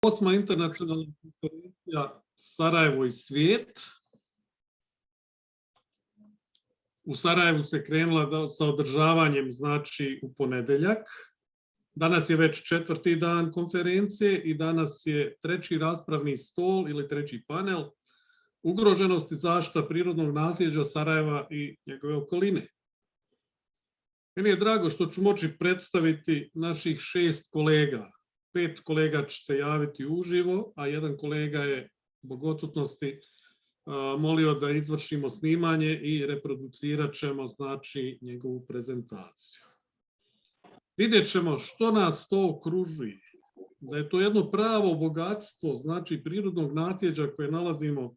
8. internacionalna konferencija Sarajevo i svijet. U Sarajevu se krenula sa održavanjem, znači u ponedeljak. Danas je već 4. dan konferencije i danas je 3. raspravni stol ili 3. panel ugroženost i zaštita prirodnog nasljeđa Sarajeva i njegove okoline. Meni je drago što ću moći predstaviti naših 6 kolega. 5 kolega će se javiti uživo, a 1 kolega je zbog odsutnosti molio da izvršimo snimanje i reproducirat ćemo, znači, njegovu prezentaciju. Vidjet ćemo što nas to okružuje, da je to jedno pravo bogatstvo, znači prirodnog nasljeđa koje nalazimo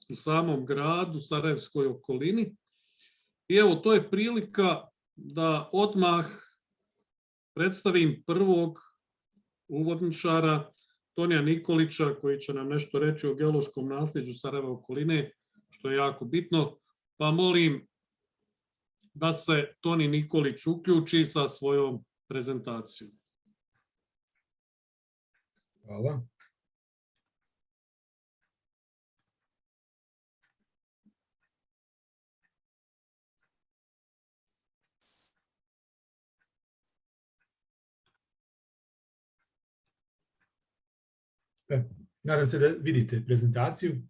u samom gradu, Sarajevskoj okolini. I evo, to je prilika da odmah predstavim prvog uvodničara, Tonija Nikolića, koji će nam nešto reći o geološkom nasljeđu Sarajeva okoline, što je jako bitno. Pa molim da se Toni Nikolić uključi sa svojom prezentacijom. Hvala. Nadam se da vidite prezentaciju.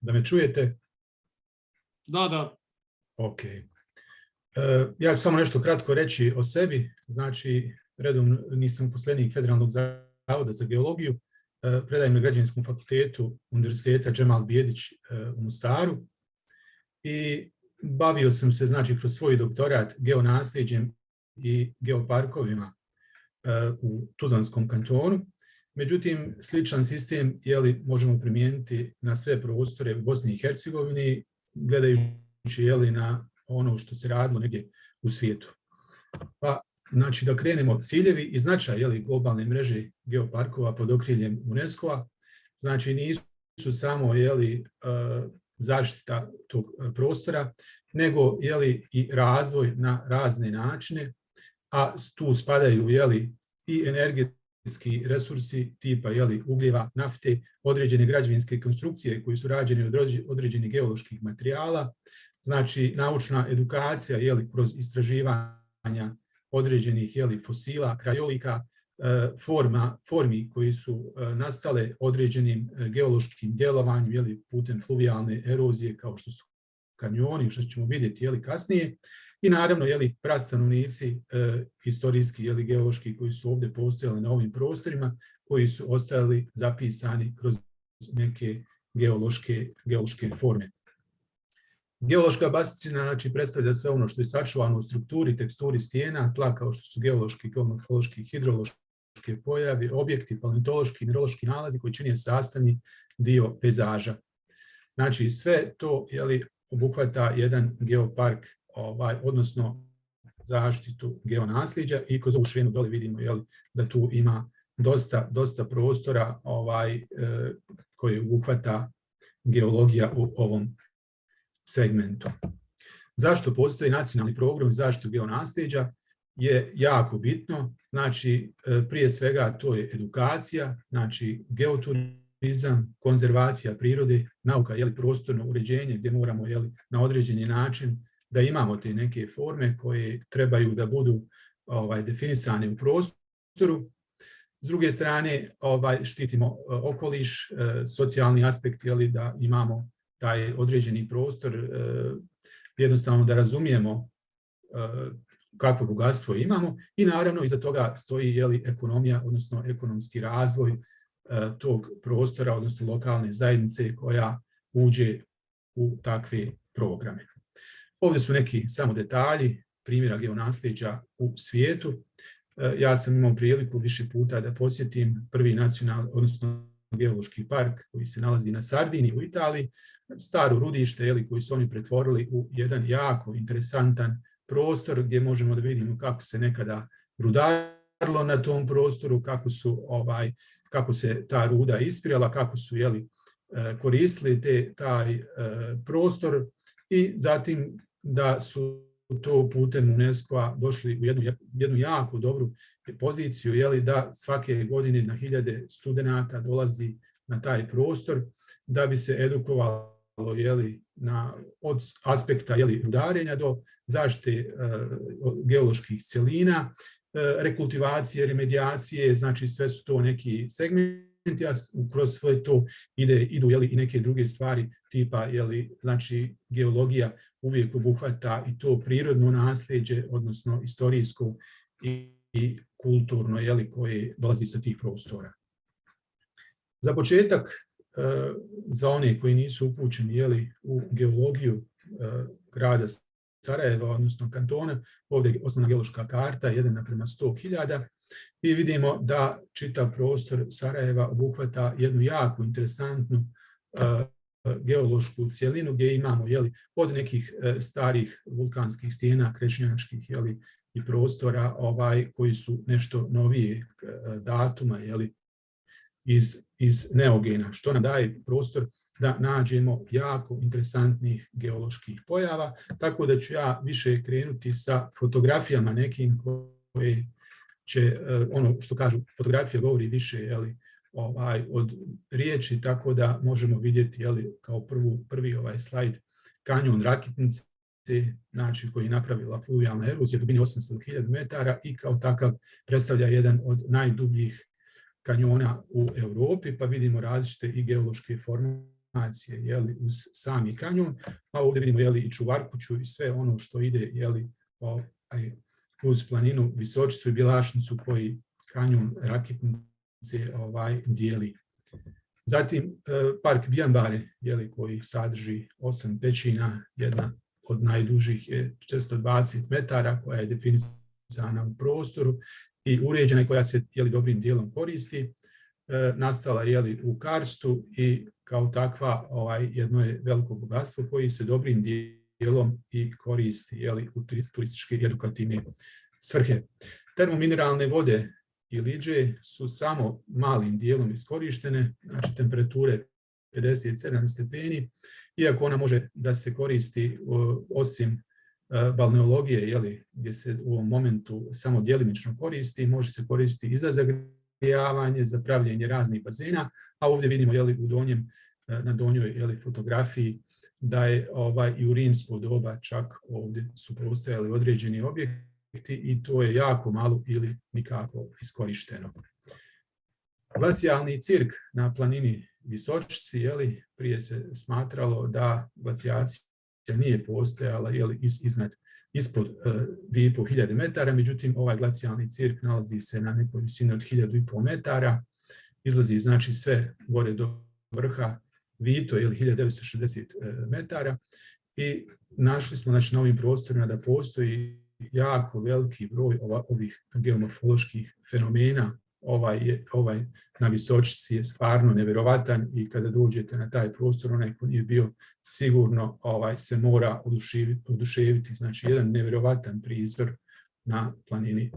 Da me čujete? Da. Ok. Ja ću samo nešto kratko reći o sebi. Znači, redovni sam uposlenik Federalnog zavoda za geologiju. Predajem na Građevinskom fakultetu Univerziteta Džemal Bijedić u Mostaru. I bavio sam se, znači, kroz svoj doktorat geonasljeđem i geoparkovima u Tuzlanskom kantonu. Međutim, sličan sistem možemo primijeniti na sve prostore u Bosni i Hercegovini, gledajući na ono što se radilo negdje u svijetu. Pa, znači, da krenemo, ciljevi i značaj globalne mreže geoparkova pod okriljem UNESCO-a, znači nisu samo zaštita tog prostora, nego i razvoj na razne načine, a tu spadaju i energetski resursi tipa ugljeva, nafte, određene građevinske konstrukcije koji su rađene od određenih geoloških materijala, znači naučna edukacija kroz istraživanja određenih fosila, krajolika, formi koji su nastale određenim geološkim djelovanjem putem fluvijalne erozije kao što su kanjoni, što ćemo vidjeti kasnije. I naravno, prastanovnici historijski, geološki koji su ovdje postojali na ovim prostorima, koji su ostali zapisani kroz neke geološke forme. Geološka baština, znači, predstavlja sve ono što je sačuvano u strukturi, teksturi stijena, tla kao što su geološki, geomorfološki, hidrološke pojave, objekti, paleontološki, mineraloški nalazi koji čine sastavni dio pejzaža. Znači, sve to obuhvata jedan geopark, odnosno zaštitu geonasljeđa, i kroz ovu šemu dole vidimo da tu ima dosta prostora koje obuhvata geologija u ovom segmentu. Zašto postoji nacionalni program za zaštitu geonasljeđa je jako bitno. Znači, prije svega to je edukacija, znači geoturizam, konzervacija prirode, nauka, prostorno uređenje gdje moramo na određeni način da imamo te neke forme koje trebaju da budu definisane u prostoru. S druge strane, štitimo okoliš, socijalni aspekt, da imamo taj određeni prostor, jednostavno da razumijemo kakvo bogatstvo imamo, i naravno iza toga stoji ekonomija, odnosno ekonomski razvoj tog prostora, odnosno lokalne zajednice koja uđe u takve programe. Ovdje su neki samo detalji primjera geonasljeđa u svijetu. Ja sam imao priliku više puta da posjetim prvi nacionalni, odnosno geološki park koji se nalazi na Sardini u Italiji, staro rudište koji su oni pretvorili u jedan jako interesantan prostor gdje možemo da vidimo kako se nekada rudarilo na tom prostoru, kako se ta ruda ispirala, kako su koristili taj prostor, i zatim da su to putem UNESCO-a došli u jednu jako dobru poziciju, je li, da svake godine na hiljade studenata dolazi na taj prostor da bi se edukovalo, je li, od aspekta, je li, rudarenja do zaštite geoloških cjelina, rekultivacije, remedijacije, znači sve su to neki segmenti, a kroz sve to idu, je li, i neke druge stvari tipa, je li, znači geologija uvijek obuhvata i to prirodno nasljeđe, odnosno istorijsko i kulturno, je li, koje dolazi sa tih prostora. Za početak, za one koji nisu upućeni, je li, u geologiju grada Sarajeva, odnosno kantona, ovdje je osnovna geološka karta 1:100.000 i vidimo da čitav prostor Sarajeva obuhvata jednu jako interesantnu geološku cjelinu gdje imamo, je li, od nekih starih vulkanskih stijena, krečnjačkih, je li, i prostora koji su nešto novije datuma, je li, iz neogena, što nam daje prostor da nađemo jako interesantnih geoloških pojava, tako da ću ja više krenuti sa fotografijama nekim koje će, ono što kažu, fotografija govori više, je li, od riječi, tako da možemo vidjeti, je li, kao prvi slajd kanjon Rakitnice, znači koji je napravila fluvijalna erozija dubine 800 do 1000 metara i kao takav predstavlja jedan od najdubljih kanjona u Europi, pa vidimo različite i geološke formacije, je li, uz sami kanjon, a ovdje vidimo, je li, i Čuvarkuću i sve ono što ide, je li, uz planinu Visočicu i Bjelašnicu koji kanjon Rakitnice dijeli. Zatim park Bijambare, je li, koji sadrži 8 pećina, jedna od najdužih je 420 metara, koja je definisana u prostoru i uređena i koja se, je li, dobrim dijelom koristi. Nastala, je li, u karstu i kao takva jedno je veliko bogatstvo koji se dobrim dijelom i koristi, je li, u turističke i edukativne svrhe. Termomineralne vode Iliđe su samo malim dijelom iskorištene, znači temperature 57 stepeni, iako ona može da se koristi osim balneologije, je li, gdje se u ovom momentu samo djelimično koristi, može se koristiti i za zagrijavanje, za pravljenje raznih bazena, a ovdje vidimo, je li, na donjoj, je li, fotografiji da je i u rimsko doba čak ovdje su postojali određeni objekti i to je jako malo ili nikako iskorišteno. Glacijalni cirk na planini Visočici, je li, prije se smatralo da glacijacija nije postojala, je li, ispod 2500 metara, međutim ovaj glacijalni cirk nalazi se na nekoj visini od 1500 metara, izlazi, znači, sve gore do vrha Vito, ili 1960 metara i našli smo, znači, na ovim prostorima da postoji jako veliki broj ovih geomorfoloških fenomena. Ovaj na Visočici je stvarno nevjerovatan i kada dođete na taj prostor, onaj ko nije bio, sigurno se mora oduševiti. Znači, jedan nevjerovatan prizor na planini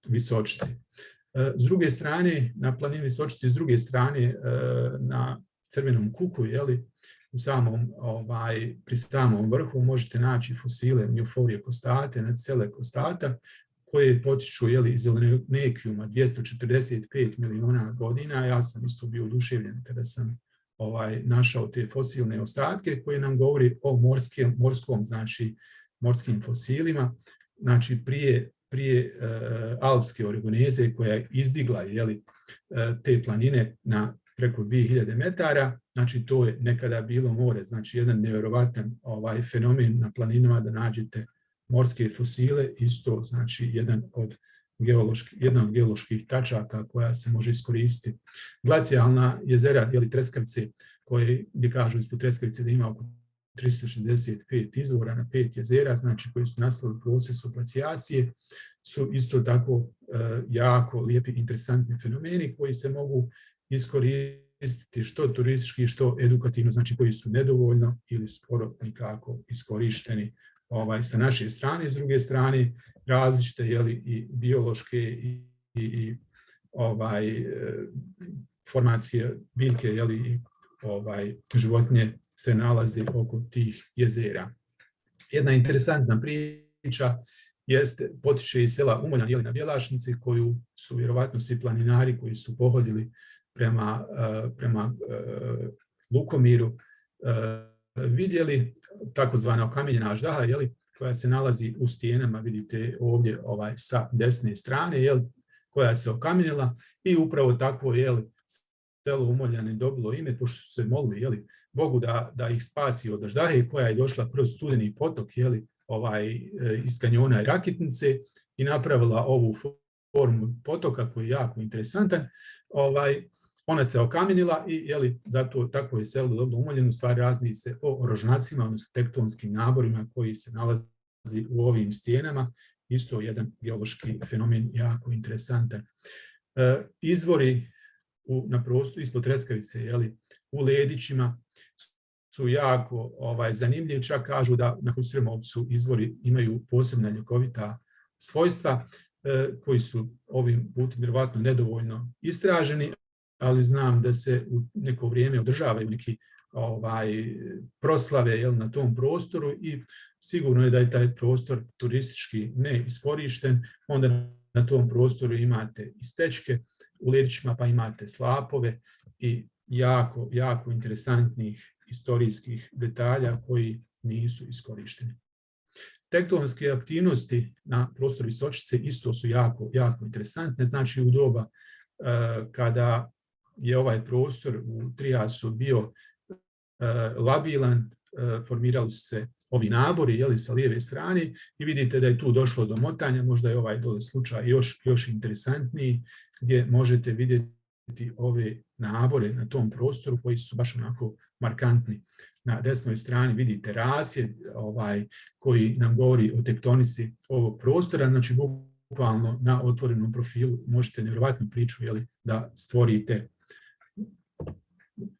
Visočici. S druge strane, na planini Visočici, s druge strane, na Crvenom kuku, je li, pri samom vrhu možete naći fosile Mioforije kostate, nacele kostata, koje potiču, je li, iz Zelenekijuma 245 miliona godina. Ja sam isto bio oduševljen kada sam našao te fosilne ostatke koje nam govori o morskim fosilima. Znači, prije alpske origoneze koja je izdigla, je li, te planine na preko 2000 metara, znači to je nekada bilo more, znači jedan nevjerovatan fenomen na planinama da nađete morske fosile, isto, znači jedna od geoloških tačaka koja se može iskoristiti. Glacijalna jezera, je li, Treskavice, gdje kažu ispod Treskavice da ima oko 365 izvora na 5 jezera, znači koji su nastali u procesu glacijacije, su isto tako jako lijepi, interesantni fenomeni koji se mogu iskoristiti što turistički, što edukativno, znači koji su nedovoljno ili skoro nikako iskorišteni sa naše strane. S druge strane, različite, je li, i biološke i formacije biljke, je li, životinje se nalaze oko tih jezera. Jedna interesantna priča priča potiče iz sela Umoljan na Bjelašnici, koju su vjerovatno svi planinari koji su pohodili prema Lukomiru vidjeli, takozvana okamenjena aždaha, koja se nalazi u stijenama, vidite ovdje sa desne strane, koja se okamenjila i upravo takvo selo Umoljane dobilo ime, pošto su se molili Bogu da ih spasi od aždahe koja je došla kroz studeni potok iz kanjona i Rakitnice i napravila ovu formu potoka koji je jako interesantan. Ona se okamenila i zato tako je selo dobilo Umoljeno. U stvari razli se o rožnacima, odnosno tektonskim naborima koji se nalazi u ovim stijenama. Isto jedan geološki fenomen jako interesantan. Izvori na prostoru ispod Treskavice, u Ledićima su jako zanimljivi. Čak kažu da na Kusremovcu izvori imaju posebna ljekovita svojstva koji su ovim putem vjerovatno nedovoljno istraženi, ali znam da se u neko vrijeme održavaju neki proslave na tom prostoru i sigurno je da je taj prostor turistički neiskorišten. Onda na tom prostoru imate i stečke, u Ledićima pa imate slapove i jako, jako interesantnih historijskih detalja koji nisu iskorišteni. Tektonske aktivnosti na prostoru Visočice isto su jako, jako interesantne. Znači u doba kada je ovaj prostor u Trijasu bio labilan, formirali su se ovi nabori sa lijeve strane i vidite da je tu došlo do motanja. Možda je ovaj dole slučaj još interesantniji, gdje možete vidjeti ove nabore na tom prostoru koji su baš onako markantni. Na desnoj strani vidite rasjed koji nam govori o tektonici ovog prostora. Znači bukvalno na otvorenom profilu možete nevjerovatnu priču da stvorite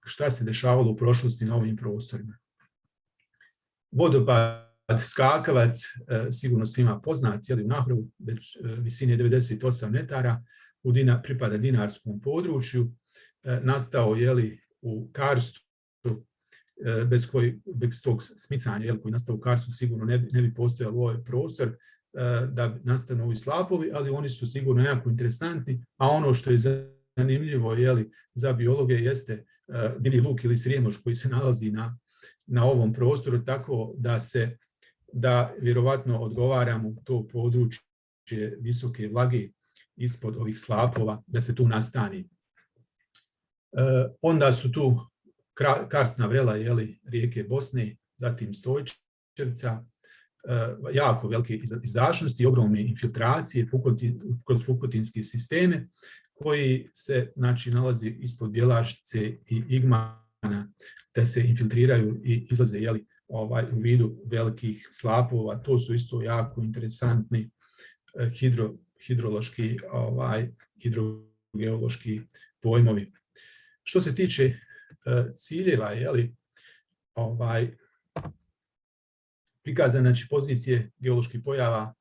šta se dešavalo u prošlosti na ovim prostorima. Vodopad Skakavac, sigurno svima poznat, u Nahrovu, visine 98 metara, pripada dinarskom području, nastao u karstu, bez tog smicanja koji nastao u karstu sigurno ne bi postojao ovaj prostor da nastanu ovi slapovi, ali oni su sigurno jako interesantni, a ono što je zanimljivo za biologe jeste divlji luk ili srijemoš koji se nalazi na ovom prostoru, tako da vjerovatno odgovaramo to područje visoke vlage ispod ovih slapova, da se tu nastani. Onda su tu karstna vrela rijeke Bosne, zatim Stojčevica, jako velike izdašnosti i ogromne infiltracije kroz pukotinske sisteme koji se nalazi ispod Bjelašnice i Igmana, da se infiltriraju i izlaze u vidu velikih slapova. To su isto jako interesantni hidrološki, hidrogeološki pojmovi. Što se tiče ciljeva, prikazane pozicije geoloških pojava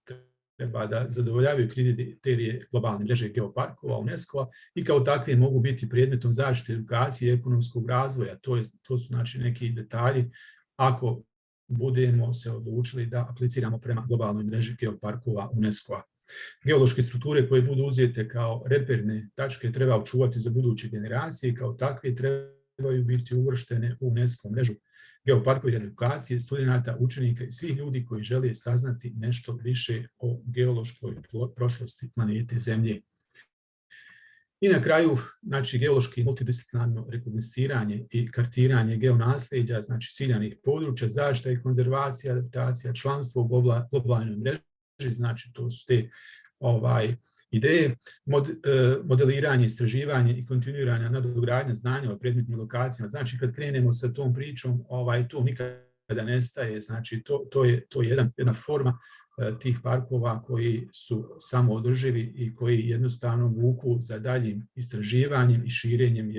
treba da zadovoljavaju kriterije globalne mreže geoparkova UNESCO-a i kao takve mogu biti predmetom zaštite, edukacije i ekonomskog razvoja. To su neki detalji ako budemo se odlučili da apliciramo prema globalnoj mreži geoparkova UNESCO-a. Geološke strukture koje budu uzete kao reperne tačke treba očuvati za buduće generacije i kao takve trebaju biti uvrštene u UNESCO mrežu geoparkovi, edukacije studenata, učenika i svih ljudi koji žele saznati nešto više o geološkoj prošlosti planete Zemlje. I na kraju, geološki multidisciplinarno rekognosciranje i kartiranje geonasljeđa, ciljanih područja, zaštita i konzervacija, adaptacija, članstvo u globalnoj mreži, to su te ideje, modeliranje, istraživanje i kontinuirana nadogradnja znanja o predmetnim lokacijama. Kad krenemo sa tom pričom, to nikada nestaje, to je jedna forma tih parkova koji su samoodrživi i koji jednostavno vuku za daljim istraživanjem i širenjem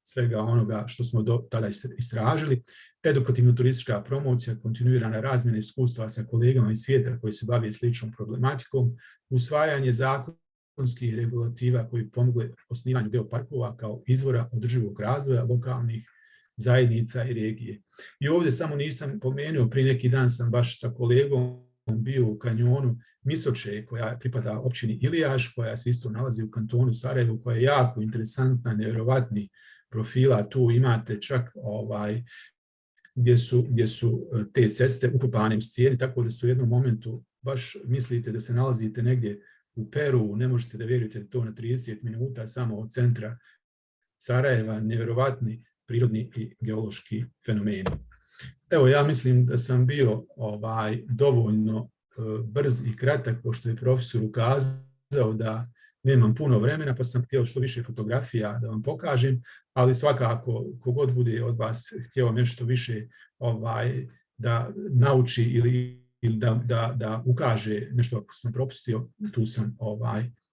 svega onoga što smo do tada istražili. Edukativno-turistička promocija, kontinuirana razmjena iskustva sa kolegama iz svijeta koji se bave sličnom problematikom, usvajanje zakonskih regulativa koji pomogle osnivanju geoparkova kao izvora održivog razvoja lokalnih zajednica i regije. I ovdje samo nisam pomenuo, prije neki dan sam baš sa kolegom bio u kanjonu Misoče, koja pripada općini Ilijaš, koja se isto nalazi u kantonu Sarajevu, koja je jako interesantna, nevjerovatni profila. Tu imate čak gdje su te ceste ukopane u stijeni, tako da su u jednom momentu baš mislite da se nalazite negdje u Peru, ne možete da vjerujete to na 30 minuta samo od centra Sarajeva, nevjerovatni prirodni i geološki fenomeni. Evo, ja mislim da sam bio dovoljno brz i kratak, pošto je profesor ukazao da nemam puno vremena, pa sam htio što više fotografija da vam pokažem, ali svakako kogod bude od vas htio nešto više da nauči ili da ukaže nešto ako sam propustio, tu sam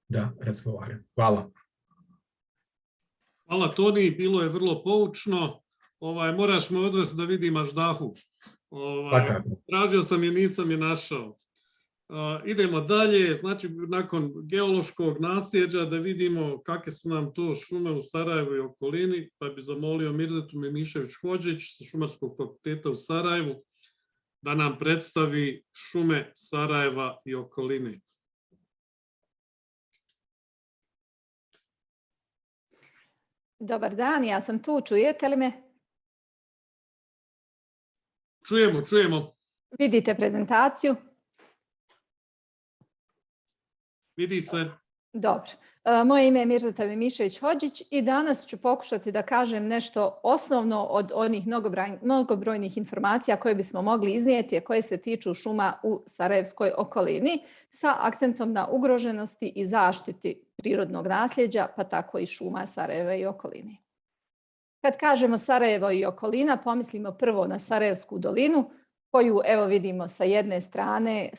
da razgovaram. Hvala. Hvala Toni, bilo je vrlo poučno. Moraš me odvesti da vidim Aždahu. Tražio sam je, nisam je našao. Idemo dalje, znači nakon geološkog nasljeđa da vidimo kakve su nam to šume u Sarajevu i okolini, pa bi zamolio Mirzetu Memišević-Hodžić sa Šumarskog fakulteta u Sarajevu da nam predstavi šume Sarajeva i okoline. Dobar dan, ja sam tu, čujete li me? Čujemo. Vidite prezentaciju? Vidi se. Dobro. Moje ime je Mirzeta Memišević-Hodžić i danas ću pokušati da kažem nešto osnovno od onih mnogobrojnih informacija koje bismo mogli iznijeti, a koje se tiču šuma u sarajevskoj okolini, sa akcentom na ugroženosti i zaštiti prirodnog nasljeđa, pa tako i šuma Sarajeva i okolini. Kad kažemo Sarajevo i okolina, pomislimo prvo na Sarajevsku dolinu, koju evo vidimo sa jedne strane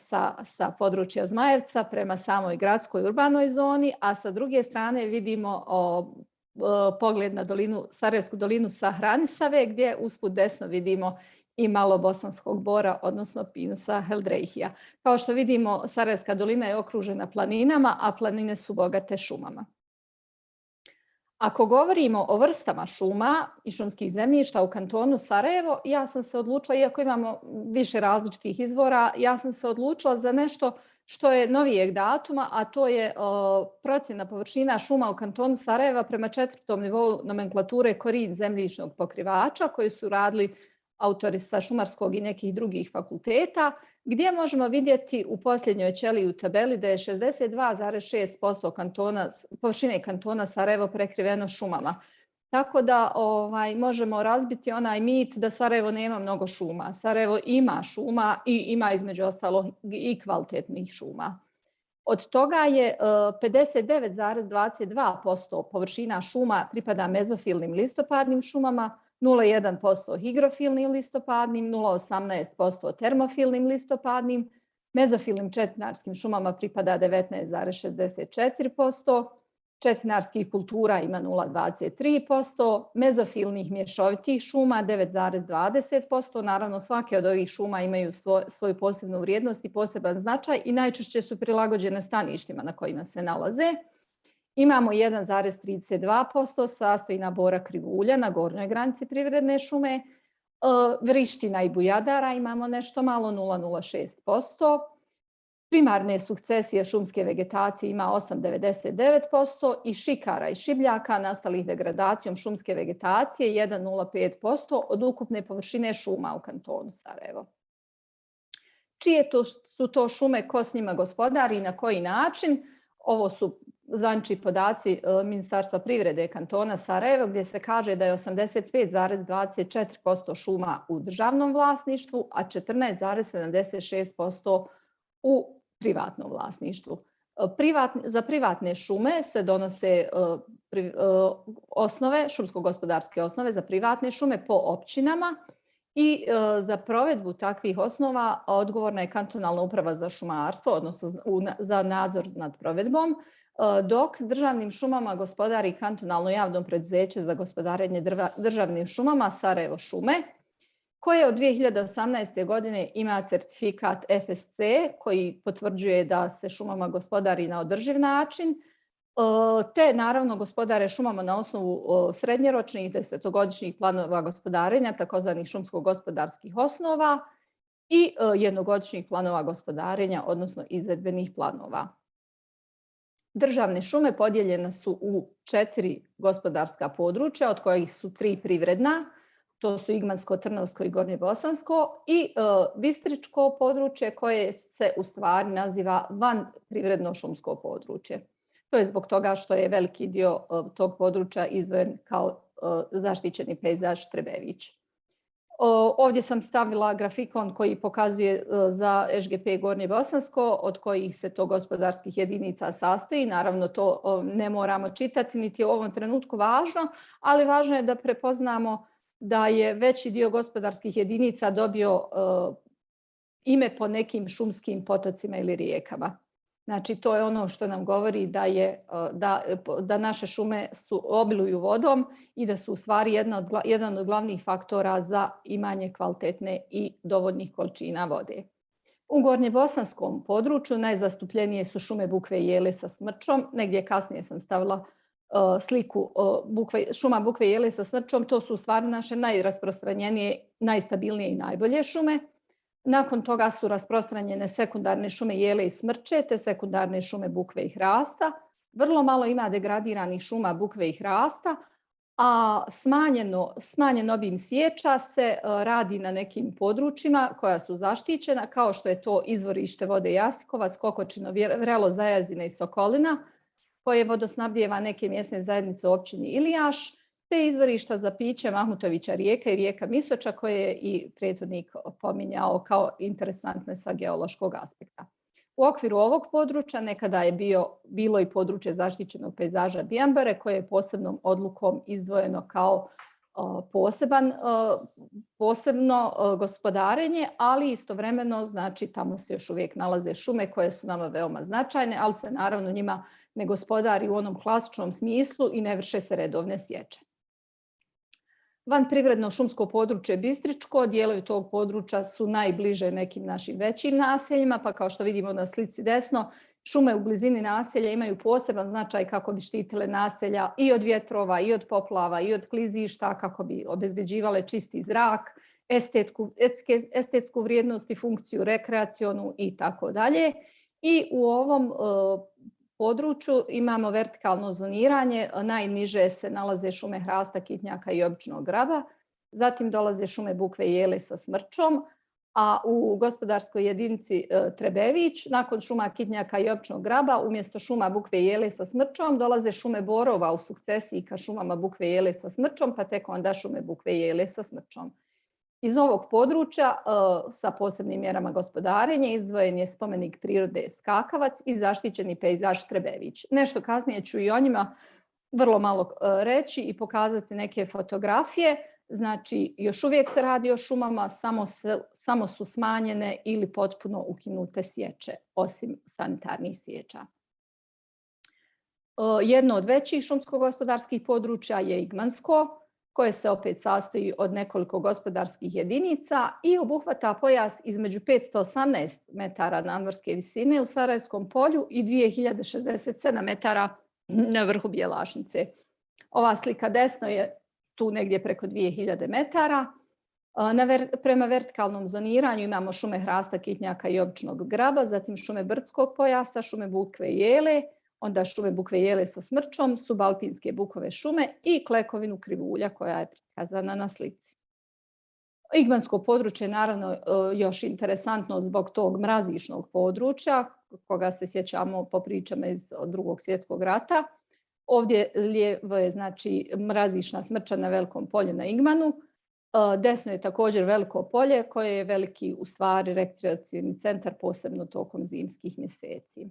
sa područja Zmajevca prema samoj gradskoj urbanoj zoni, a sa druge strane vidimo pogled na Sarajevsku dolinu sa Hranisave, gdje usput desno vidimo i malo Bosanskog bora, odnosno Pinusa Heldrejhija. Kao što vidimo, Sarajevska dolina je okružena planinama, a planine su bogate šumama. Ako govorimo o vrstama šuma i šumskih zemljišta u kantonu Sarajevo, ja sam se odlučila, iako imamo više različitih izvora, ja sam se odlučila za nešto što je novijeg datuma, a to je procjena površina šuma u kantonu Sarajeva prema 4. nivou nomenklature korin zemljišnog pokrivača, koji su radili autori sa Šumarskog i nekih drugih fakulteta, gdje možemo vidjeti u posljednjoj ćeliji u tabeli da je 62,6% površine kantona Sarajevo prekriveno šumama. Tako da možemo razbiti onaj mit da Sarajevo nema mnogo šuma. Sarajevo ima šuma i ima između ostalog i kvalitetnih šuma. Od toga je 59,22% površina šuma pripada mezofilnim listopadnim šumama, 0,1% higrofilnim listopadnim, 0,18% termofilnim listopadnim, mezofilnim četinarskim šumama pripada 19,64%, četinarskih kultura ima 0,23%, mezofilnih mješovitih šuma 9,20%. Naravno, svake od ovih šuma imaju svoju posebnu vrijednost i poseban značaj i najčešće su prilagođene staništima na kojima se nalaze. Imamo 1,32% sastojina bora krivulja na gornjoj granici privredne šume, vriština i bujadara imamo nešto malo, 0,06%. Primarne sukcesije šumske vegetacije ima 8,99% i šikara i šibljaka nastalih degradacijom šumske vegetacije 1,05% od ukupne površine šuma u kantonu Sarajevo. Čije su to šume, ko s njima gospodari i na koji način? Ovo su zvanični podaci Ministarstva privrede kantona Sarajevo, gdje se kaže da je 85,24% šuma u državnom vlasništvu, a 14,76% u privatnom vlasništvu. Za privatne šume se donose šumsko-gospodarske osnove za privatne šume po općinama i za provedbu takvih osnova odgovorna je kantonalna uprava za šumarstvo, odnosno za nadzor nad provedbom, dok državnim šumama gospodari kantonalno javno preduzeće za gospodarenje državnim šumama Sarajevo šume, koje od 2018. godine ima certifikat FSC koji potvrđuje da se šumama gospodari na održiv način, te naravno gospodare šumama na osnovu srednjoročnih 10-godišnjih planova gospodarenja, takozvanih šumsko-gospodarskih osnova, i jednogodišnjih planova gospodarenja, odnosno izvedbenih planova. Državne šume podijeljene su u 4 gospodarska područja, od kojih su 3 privredna. To su Igmansko, Trnovsko i Gornje Bosansko i Bistričko područje koje se u stvari naziva van privredno šumsko područje. To je zbog toga što je veliki dio tog područja izdvojen kao zaštićeni pejzaž Trebević. Ovdje sam stavila grafikon koji pokazuje za ŠGP Gornje Bosansko od kojih se to gospodarskih jedinica sastoji. Naravno to ne moramo čitati niti je u ovom trenutku važno, ali važno je da prepoznamo da je veći dio gospodarskih jedinica dobio ime po nekim šumskim potocima ili rijekama. Znači to je ono što nam govori da naše šume obiluju vodom i da su u stvari jedan od glavnih faktora za imanje kvalitetne i dovoljnih količina vode. U Gornjebosanskom području najzastupljenije su šume bukve i jele sa smrčom. Negdje kasnije sam stavila sliku šuma bukve i jele sa smrčom. To su u stvari naše najrasprostranjenije, najstabilnije i najbolje šume. Nakon toga su rasprostranjene sekundarne šume jele i smrče te sekundarne šume bukve i hrasta. Vrlo ima degradiranih šuma bukve i hrasta, a smanjen obim sječa se radi na nekim područjima koja su zaštićena, kao što je to izvorište vode Jasikovac, Kokočino, Vrelo, Zajazina i Sokolina, koje vodosnabdijeva neke mjesne zajednice u općini Ilijaš, te izvorišta za piće Mahmutovića rijeka i rijeka Misoča, koje je i prethodnik pominjao kao interesantne sa geološkog aspekta. U okviru ovog područja nekada je bilo i područje zaštićenog pejzaža Bijambare, koje je posebnom odlukom izdvojeno kao posebno gospodarenje, ali istovremeno znači tamo se još uvijek nalaze šume koje su nama veoma značajne, ali se naravno njima ne gospodari u onom klasičnom smislu i ne vrše se redovne sječe. Van privredno šumsko područje Bistričko, dijelovi tog područja su najbliže nekim našim većim naseljima, pa kao što vidimo na slici desno, šume u blizini naselja imaju poseban značaj kako bi štitile naselja i od vjetrova, i od poplava, i od klizišta, kako bi obezbeđivale čisti zrak, estetsku vrijednost i funkciju rekreacionu i tako dalje. I u ovom području imamo vertikalno zoniranje, najniže se nalaze šume hrasta, kitnjaka i običnog graba, zatim dolaze šume bukve i jele sa smrčom, a u gospodarskoj jedinici Trebević, nakon šuma kitnjaka i običnog graba, umjesto šuma bukve i jele sa smrčom, dolaze šume borova u sukcesiji ka šumama bukve i jele sa smrčom, pa tek onda šume bukve i jele sa smrčom. Iz ovog područja sa posebnim mjerama gospodarenja izdvojen je spomenik prirode Skakavac i zaštićeni pejzaž Trebević. Nešto kasnije ću i o njima vrlo malo reći i pokazati neke fotografije. Znači, još uvijek se radi o šumama, samo su smanjene ili potpuno ukinute sječe, osim sanitarnih sječa. Jedno od većih šumsko-gospodarskih područja je Igmansko, koje se opet sastoji od nekoliko gospodarskih jedinica i obuhvata pojas između 518 metara nadmorske visine u Sarajevskom polju i 2067 metara na vrhu Bjelašnice. Ova slika desno je tu negdje preko 2000 metara. Prema vertikalnom zoniranju imamo šume hrasta, kitnjaka i običnog graba, zatim šume brdskog pojasa, šume bukve i jele, onda šume bukve i jele sa smrčom, subalpinske bukove šume i klekovinu krivulja koja je prikazana na slici. Igmansko područje je naravno još interesantno zbog tog mrazišnog područja, koga se sjećamo po pričama iz Drugog svjetskog rata. Ovdje lijevo je znači mrazišna smrča na Velikom polju na Igmanu. Desno je također veliko polje koje je veliki u stvari rekreacioni centar, posebno tokom zimskih mjeseci.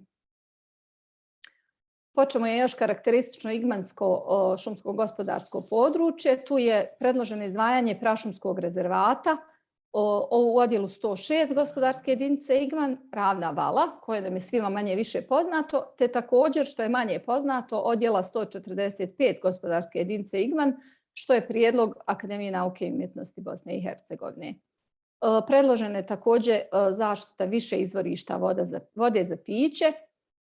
Po čemu je još karakteristično Igmansko šumsko-gospodarsko područje, tu je predloženo izdvajanje prašumskog rezervata u odjelu 106 gospodarske jedinice Igman, Ravna vala, koje nam je svima manje više poznato, te također, što je manje poznato, odjela 145 gospodarske jedinice Igman, što je prijedlog Akademije nauke i umjetnosti Bosne i Hercegovine. Predložena je također zaštita više izvorišta vode za piće.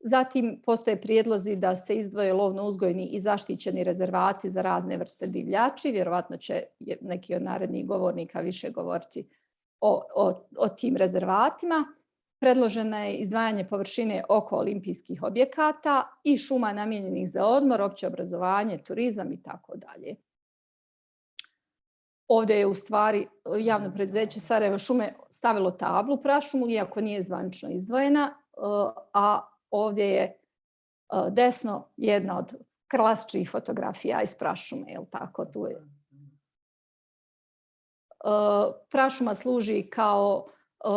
Zatim postoje prijedlozi da se izdvoje lovno-uzgojni i zaštićeni rezervati za razne vrste divljači. Vjerovatno će neki od narednih govornika više govoriti o tim rezervatima. Predloženo je izdvajanje površine oko olimpijskih objekata i šuma namijenjenih za odmor, opće obrazovanje, turizam i tako dalje. Ovdje je u stvari javno preduzeće Sarajevo šume stavilo tablu prašumu, iako nije zvanično izdvojena, a ovdje je desno jedna od klasičnih fotografija iz prašume, jel tako? Tu je. Prašuma služi kao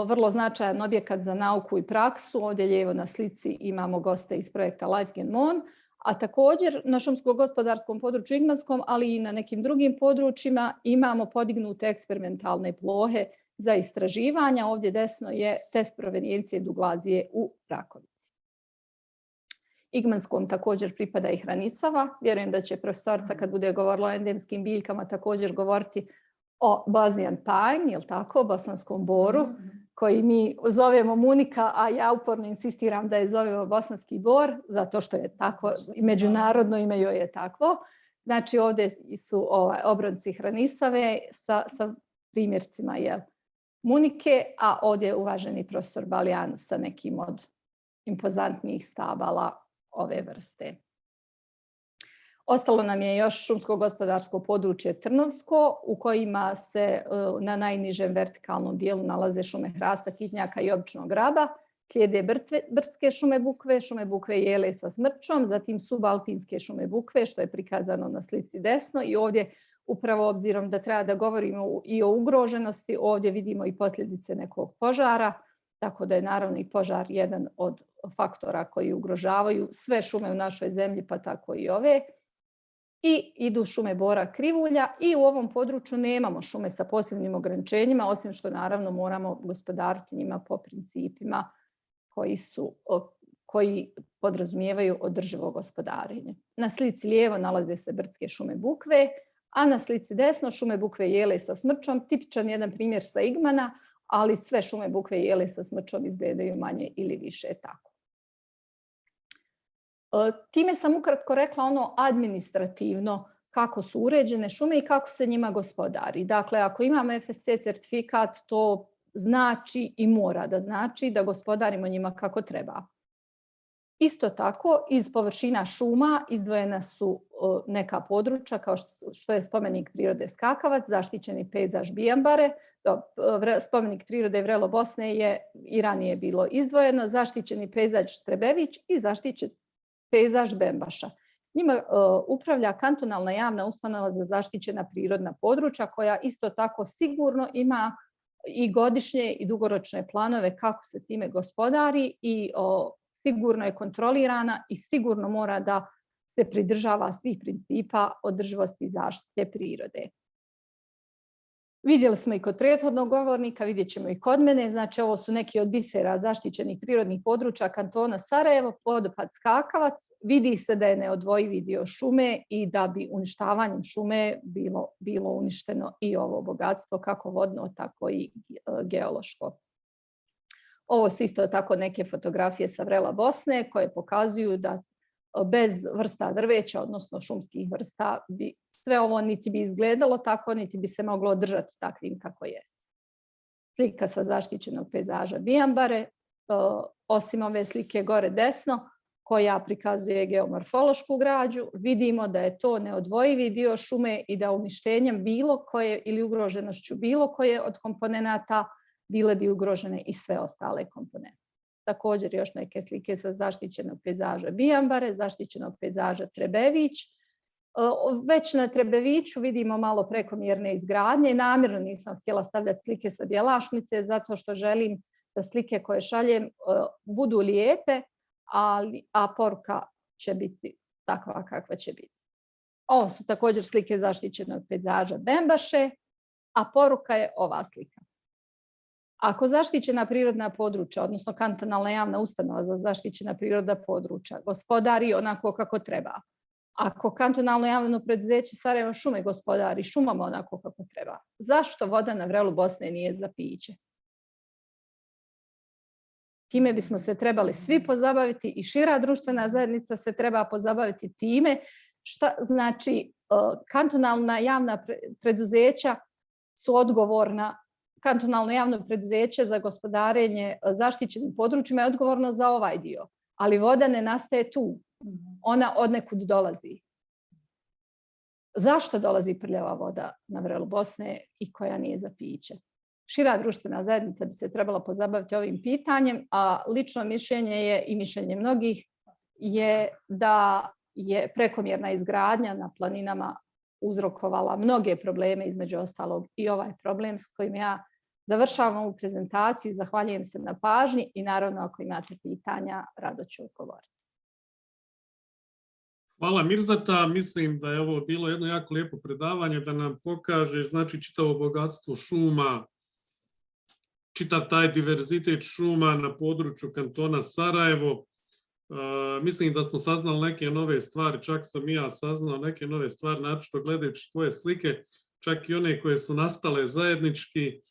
vrlo značajan objekat za nauku i praksu. Ovdje lijevo na slici imamo goste iz projekta Life Gen Mon, a također na šumsko-gospodarskom području Igmanskom, ali i na nekim drugim područjima imamo podignute eksperimentalne plohe za istraživanja. Ovdje desno je test provenijencije Douglazije u Rakovici. Igmanskom također pripada i hranisava. Vjerujem da će profesorica kad bude govorila o endemskim biljkama također govoriti o Bosnian pine, jel tako, bosanskom boru, koji mi zovemo munika, a ja uporno insistiram da je zovemo bosanski bor, zato što je tako, i međunarodno ime joj je takvo. Znači ovdje su obronci hranisave sa primjercima munike, a ovdje je uvaženi profesor Baljan sa nekim od impozantnijih stabala ove vrste. Ostalo nam je još šumsko-gospodarsko područje Trnovsko, u kojima se na najnižem vertikalnom dijelu nalaze šume hrasta, kitnjaka i običnog graba, slijede brdske šume bukve jele sa smrčom, zatim subalpinske šume bukve, što je prikazano na slici desno, i ovdje upravo obzirom da treba da govorimo i o ugroženosti, ovdje vidimo i posljedice nekog požara, tako da je naravno i požar jedan od faktora koji ugrožavaju sve šume u našoj zemlji, pa tako i ove. I idu šume bora krivulja i u ovom području nemamo šume sa posebnim ograničenjima, osim što naravno moramo gospodariti njima po principima koji podrazumijevaju održivo gospodarenje. Na slici lijevo nalaze se brdske šume bukve, a na slici desno šume bukve jele sa smrčom, tipičan jedan primjer sa Igmana, ali sve šume bukve jele sa smrčom izgledaju manje ili više tako. Time sam ukratko rekla ono administrativno kako su uređene šume i kako se njima gospodari. Dakle, ako imamo FSC certifikat, to znači i mora da znači da gospodarimo njima kako treba. Isto tako, iz površina šuma izdvojena su neka područja kao što je spomenik prirode Skakavac, zaštićeni pejzaž Bijambare, spomenik prirode Vrelo Bosne je i ranije bilo izdvojeno, zaštićeni pejzaž Trebević i zaštićeni pejzaž Bembaša. Njima upravlja kantonalna javna ustanova za zaštićena prirodna područja, koja isto tako sigurno ima i godišnje i dugoročne planove kako se time gospodari i sigurno je kontrolirana i sigurno mora da se pridržava svih principa održivosti i zaštite prirode. Vidjeli smo i kod prethodnog govornika, vidjet ćemo i kod mene. Znači, ovo su neki od bisera zaštićenih prirodnih područja kantona Sarajevo, vodopad Skakavac. Vidi se da je neodvojivi dio šume i da bi uništavanjem šume bilo uništeno i ovo bogatstvo, kako vodno, tako i geološko. Ovo su isto tako neke fotografije sa Vrela Bosne koje pokazuju da bez vrsta drveća, odnosno šumskih vrsta, sve ovo niti bi izgledalo tako, niti bi se moglo održati takvim kako je. Slika sa zaštićenog pejzaža Bijambare, osim ove slike gore desno, koja prikazuje geomorfološku građu, vidimo da je to neodvojivi dio šume i da uništenjem bilo koje ili ugroženošću bilo koje od komponenata bile bi ugrožene i sve ostale komponente. Također još neke slike sa zaštićenog pejzaža Bijambare, zaštićenog pejzaža Trebević. Već na Trebeviću vidimo malo prekomjerne izgradnje. Namjerno nisam htjela stavljati slike sa Bjelašnice, zato što želim da slike koje šaljem budu lijepe, a poruka će biti takva kakva će biti. Ovo su također slike zaštićenog pejzaža Bembaše, a poruka je ova slika. Ako zaštićena prirodna područja, odnosno kantonalna javna ustanova za zaštićena prirodna područja, gospodari onako kako treba, ako kantonalno javno preduzeće Sarajevo šume gospodari šumama onako kako treba, zašto voda na Vrelu Bosne nije za piće? Time bismo se trebali svi pozabaviti i šira društvena zajednica se treba pozabaviti time šta znači kantonalna javna preduzeća su odgovorna kantonalno javno preduzeće za gospodarenje zaštićenim područjima je odgovorno za ovaj dio. Ali voda ne nastaje tu. Ona odnekud dolazi. Zašto dolazi prljava voda na vrelu Bosne i koja nije za piće? Šira društvena zajednica bi se trebala pozabaviti ovim pitanjem, a lično mišljenje je i mišljenje mnogih je da je prekomjerna izgradnja na planinama uzrokovala mnoge probleme, između ostalog i ovaj problem s kojim ja završavam ovu prezentaciju. Zahvaljujem se na pažnji i naravno ako imate pitanja, rado ću odgovoriti. Hvala Mirzata, mislim da je ovo bilo jedno jako lijepo predavanje da nam pokaže znači čitavo bogatstvo šuma, čitav taj diverzitet šuma na području kantona Sarajevo. Mislim da smo saznali neke nove stvari, čak sam i ja saznao neke nove stvari, naročito gledajući tvoje slike, čak i one koje su nastale zajednički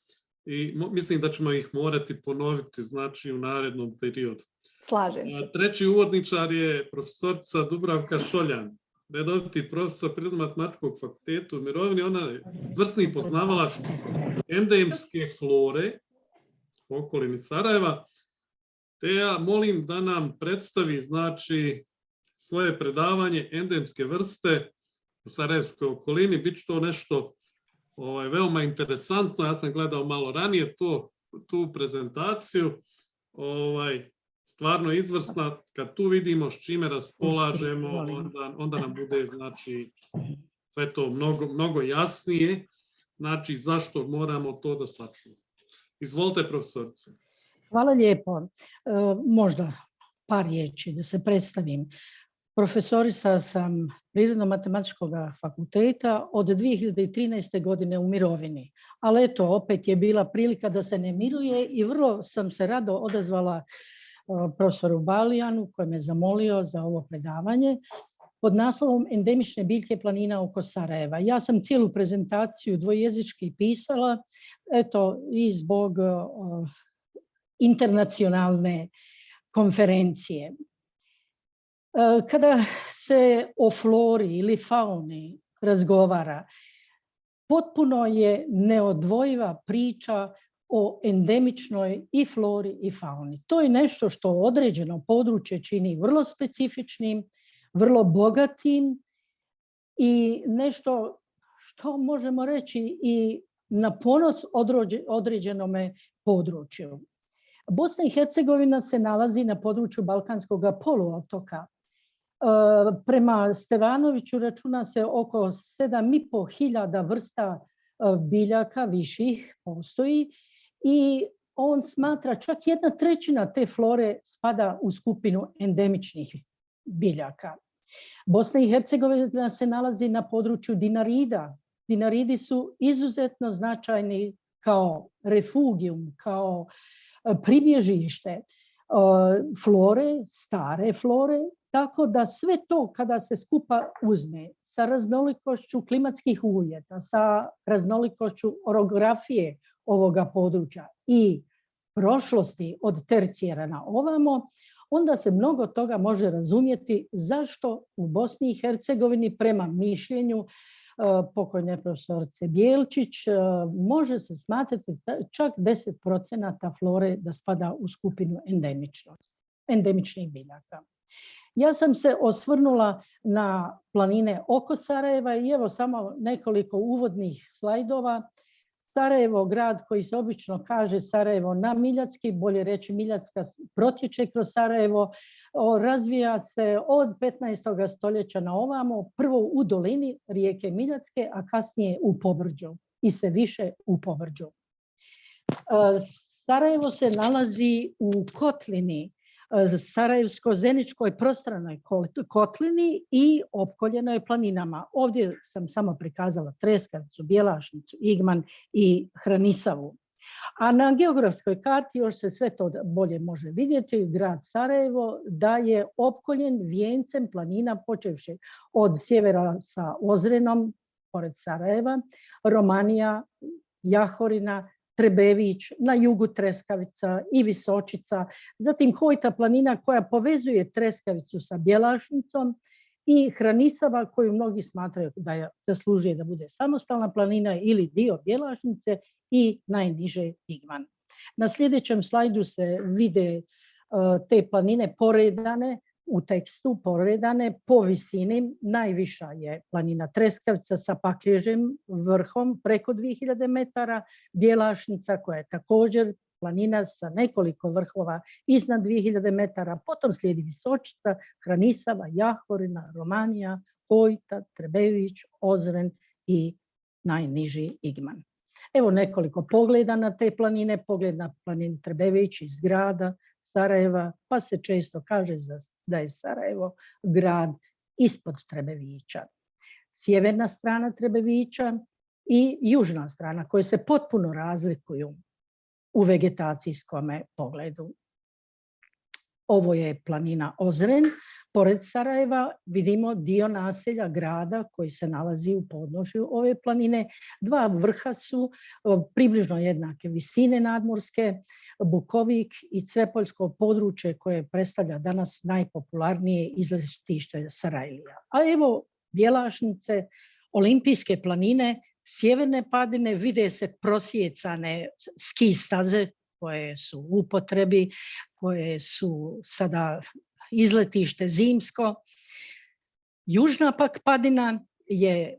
i mislim da ćemo ih morati ponoviti znači u narednom periodu. Slažem se. Treći uvodničar je profesorica Dubravka Šoljan, redoviti profesor Prirodno-matematičkog fakulteta u mirovini. Ona je vrsni poznavalac endemske flore u okolini Sarajeva. Te ja molim da nam predstavi znači svoje predavanje endemske vrste u Sarajevskoj okolini. Biće to nešto veoma interesantno. Ja sam gledao malo ranije tu prezentaciju. Stvarno izvrsna. Kad tu vidimo s čime raspolažemo, onda nam bude znači sve to mnogo jasnije. Znači zašto moramo to da sačuvamo. Izvolite profesorice. Hvala lijepo. Možda par riječi da se predstavim. Profesorica sam Prirodno-matematičkog fakulteta od 2013. godine u mirovini. Ali eto, opet je bila prilika da se ne miruje i vrlo sam se rado odazvala profesoru Balijanu koji me zamolio za ovo predavanje pod naslovom Endemične biljke planina oko Sarajeva. Ja sam cijelu prezentaciju dvojezički pisala, eto i zbog internacionalne konferencije. Kada se o flori ili fauni razgovara, potpuno je neodvojiva priča o endemičnoj i flori i fauni. To je nešto što određeno područje čini vrlo specifičnim, vrlo bogatim i nešto što možemo reći i na ponos određenome području. Bosna i Hercegovina se nalazi na području Balkanskog poluotoka. Prema Stevanoviću računa se oko 7.500 vrsta biljaka viših postoji i on smatra čak 1/3 te flore spada u skupinu endemičnih biljaka. Bosna i Hercegovina se nalazi na području dinarida. Dinaridi su izuzetno značajni kao refugium, kao primježište flore, stare flore, tako da sve to kada se skupa uzme sa raznolikošću klimatskih uvjeta, sa raznolikošću orografije ovoga područja i prošlosti od tercijera na ovamo, onda se mnogo toga može razumjeti zašto u Bosni i Hercegovini prema mišljenju pokojne profesorice Bjelčić može se smatrati čak 10% flore da spada u skupinu endemičnih biljaka. Ja sam se osvrnula na planine oko Sarajeva i evo samo nekoliko uvodnih slajdova. Sarajevo, grad koji se obično kaže Sarajevo na Miljacki, bolje reći Miljacka protječe kroz Sarajevo, razvija se od 15. stoljeća na ovamo, prvo u dolini rijeke Miljacke, a kasnije u povrđu i sve više u povrđu. Sarajevo se nalazi u kotlini, Sarajevsko-Zeničkoj prostranoj kotlini i opkoljeno je planinama. Ovdje sam samo prikazala Treskavicu, Bjelašnicu, Igman i Hranisavu. A na geografskoj karti još se sve to bolje može vidjeti. Grad Sarajevo da je opkoljen vijencem planina počevši od sjevera sa Ozrenom, pored Sarajeva, Romanija, Jahorina, Trebević, na jugu Treskavica i Visočica, zatim Hojta planina koja povezuje Treskavicu sa Bjelašnicom i Hranisava koju mnogi smatraju da zaslužuje da bude samostalna planina ili dio Bjelašnice i najniže Igman. Na sljedećem slajdu se vide te planine poredane u tekstu, poredane po visini. Najviša je planina Treskavica sa Paklježem vrhom preko 2000 metara, Bjelašnica koja je također planina sa nekoliko vrhova iznad 2000 metara, potom slijedi Visočica, Hranisava, Jahorina, Romanija, Hojta, Trebević, Ozren i najniži Igman. Evo nekoliko pogleda na te planine, pogled na planinu Trebević iz grada Sarajeva, pa se često kaže da je Sarajevo grad ispod Trebevića. Sjeverna strana Trebevića i južna strana koje se potpuno razlikuju u vegetacijskom pogledu. Ovo je planina Ozren. Pored Sarajeva vidimo dio naselja grada koji se nalazi u podnožju ove planine. Dva vrha su približno jednake visine nadmorske, Bukovik i Crepoljsko područje koje predstavlja danas najpopularnije izletište Sarajlija. A evo Bjelašnice, olimpijske planine, sjeverne padine, vide se prosjecane ski staze koje su u upotrebi, koje su sada izletište zimsko. Južna pak padina je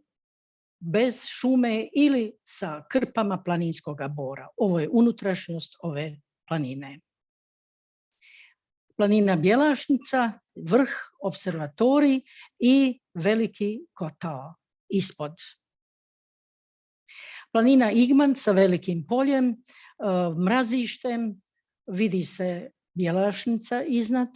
bez šume ili sa krpama planinskog bora. Ovo je unutrašnjost ove planine. Planina Bjelašnica, vrh, observatorij i veliki kotao ispod. Planina Igman sa velikim poljem, mrazištem, vidi se Bjelašnica iznad,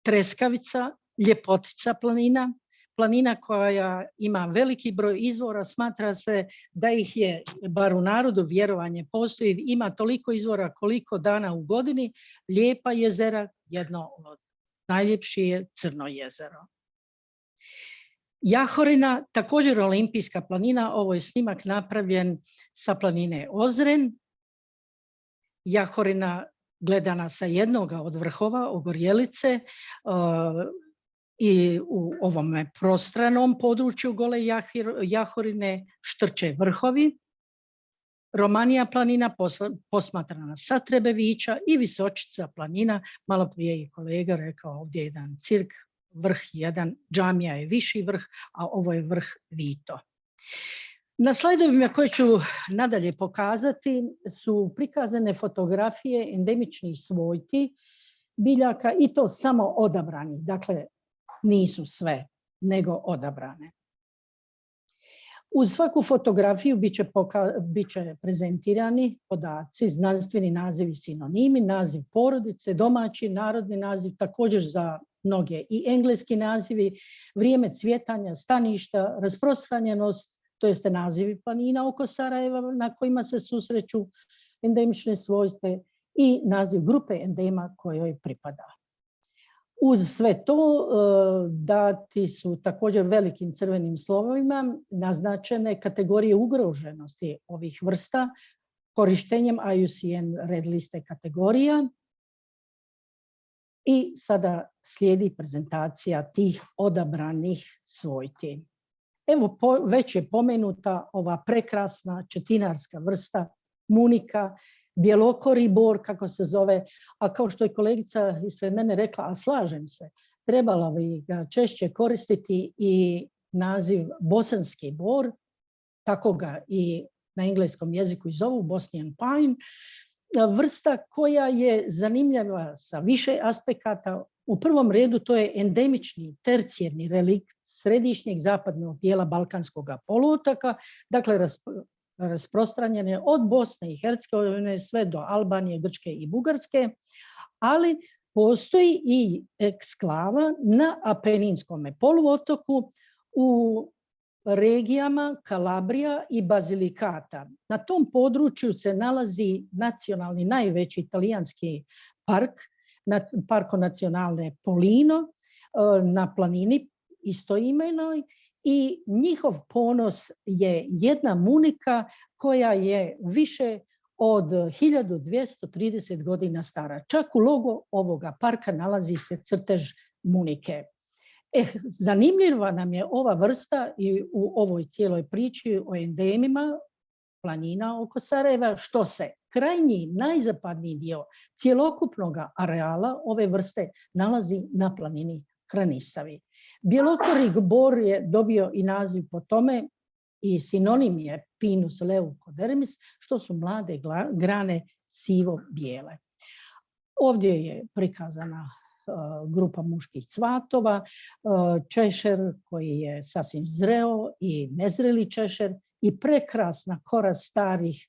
Treskavica, ljepotica planina, planina koja ima veliki broj izvora, smatra se da ih je, bar u narodu vjerovanje postoji, ima toliko izvora koliko dana u godini, lijepa jezera, jedno od najljepših je Crno jezero. Jahorina, također olimpijska planina, ovo je snimak napravljen sa planine Ozren. Jahorina gledana sa jednoga od vrhova, Ogorjelice, i u ovom prostranom području Gole Jahorine štrče vrhovi. Romanija planina posmatrana sa Trebevića i Visočica planina, malo prije je kolega rekao ovdje jedan cirk, vrh jedan, džamija je viši vrh, a ovo je vrh Vito. Na slajdovima koje ću nadalje pokazati su prikazane fotografije endemičnih svojti biljaka i to samo odabranih, dakle nisu sve, nego odabrane. Uz svaku fotografiju bit će prezentirani podaci, znanstveni nazivi, sinonimi, naziv porodice, domaći, narodni naziv, također za mnoge i engleski nazivi, vrijeme cvjetanja, staništa, rasprostranjenost, to jeste nazivi planina oko Sarajeva na kojima se susreću endemične svojte i naziv grupe endema kojoj pripada. Uz sve to dati su također velikim crvenim slovima naznačene kategorije ugroženosti ovih vrsta korištenjem IUCN red liste kategorija. I sada slijedi prezentacija tih odabranih svojti. Evo već je pomenuta ova prekrasna četinarska vrsta munika, bjelokori bor, kako se zove, a kao što je kolegica ispred mene rekla, a slažem se, trebalo bi ga češće koristiti i naziv bosanski bor, tako ga i na engleskom jeziku i zovu, Bosnian pine, vrsta koja je zanimljiva sa više aspekata. U prvom redu to je endemični tercijerni relikt središnjeg zapadnog dijela Balkanskog poluotoka, dakle rasprostranjen je od Bosne i Hercegovine sve do Albanije, Grčke i Bugarske, ali postoji i eksklava na Apeninskom poluotoku u regijama Kalabrija i Bazilikata. Na tom području se nalazi nacionalni najveći talijanski park, Parco Nazionale Polino, na planini istoimenoj, i njihov ponos je jedna munika koja je više od 1230 godina stara. Čak u logo ovoga parka nalazi se crtež munike. Zanimljiva nam je ova vrsta i u ovoj cijeloj priči o endemima planina oko Sarajeva, što se krajnji, najzapadniji dio cjelokupnog areala ove vrste nalazi na planini Hranistavi. Bjelokorik bor je dobio i naziv po tome i sinonim je Pinus leucodermis, što su mlade grane sivo-bijele. Ovdje je prikazana grupa muških cvatova, češer koji je sasvim zreo i nezreli češer i prekrasna korast starih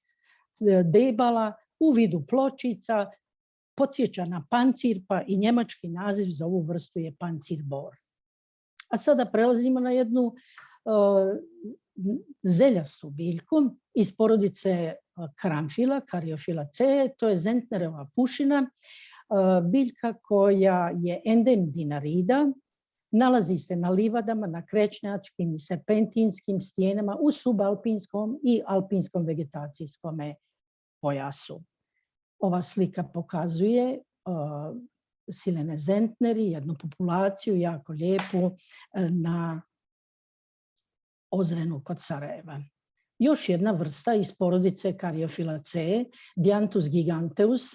debala u vidu pločica, podsjeća na pancir, pa i njemački naziv za ovu vrstu je pancirbor. A sada prelazimo na jednu zeljastu biljku iz porodice karanfila, Caryophyllaceae, to je Zentnerova pušina, biljka koja je endem dinarida, nalazi se na livadama, na krečnjačkim i serpentinskim stijenama u subalpinskom i alpinskom vegetacijskom pojasu. Ova slika pokazuje Silene zentneri, jednu populaciju jako lijepu na Ozrenu kod Sarajeva. Još jedna vrsta iz porodice Caryophyllaceae, Dianthus giganteus,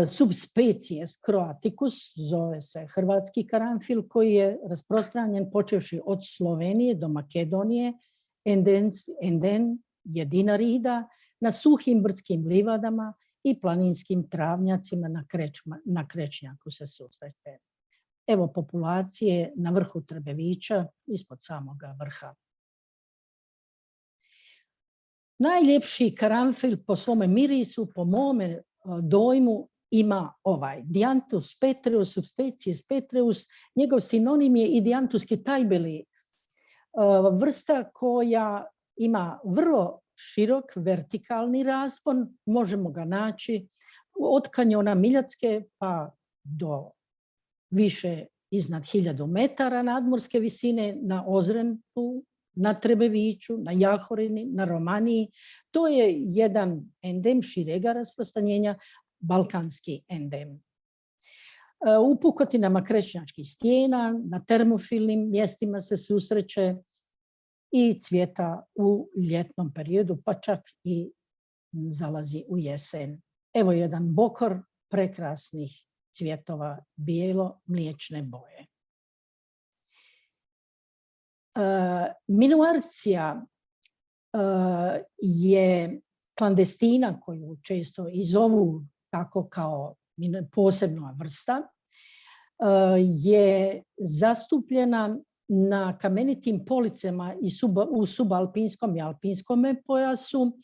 subspecies croaticus, zove se hrvatski karanfil, koji je rasprostranjen počevši od Slovenije do Makedonije, enden je dinarida, na suhim brdskim livadama i planinskim travnjacima na krečnjaku se susreće. Evo populacije na vrhu Trbevića, ispod samoga vrha. Najljepši karanfil po svome mirisu, po mome dojmu, ima ovaj Dianthus petreus, subspecies petreus, njegov sinonim je i Dianthus kitaibeli, vrsta koja ima vrlo širok vertikalni raspon, možemo ga naći od kanjona Miljacke pa do više iznad 1000 metara nadmorske visine, na Ozrenu, na Trebeviću, na Jahorini, na Romaniji. To je jedan endem širega rasprostranjenja, balkanski endem. U pukotinama krečnjačkih stijena, na termofilnim mjestima se susreće i cvjeta u ljetnom periodu, pa čak i zalazi u jesen. Evo jedan bokor prekrasnih cvjetova bijelo mliječne boje. Minuarcija je klandestina, koju često i zovu tako kao posebna vrsta, je zastupljena na kamenitim policama i u subalpinskom i alpinskom pojasu.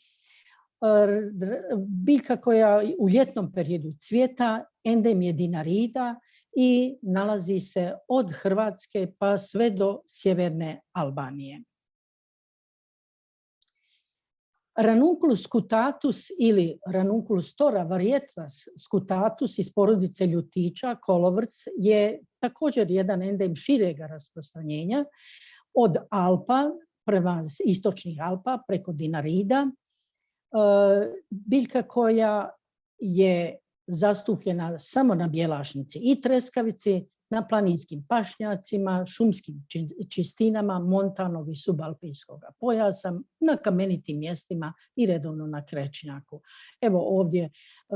Biljka koja u ljetnom periodu cvjeta, endem je dinarida i nalazi se od Hrvatske pa sve do sjeverne Albanije. Ranunculus scutatus ili Ranunculus tora varietas scutatus iz porodice ljutića, kolovrc, je također jedan endem širega rasprostranjenja od Alpa, prema istočnih Alpa, preko dinarida. Biljka koja je zastupljena samo na bjelašnici i treskavici, na planinskim pašnjacima, šumskim čistinama montanog i subalpinskog pojasa, na kamenitim mjestima i redovno na krečnjaku. Evo ovdje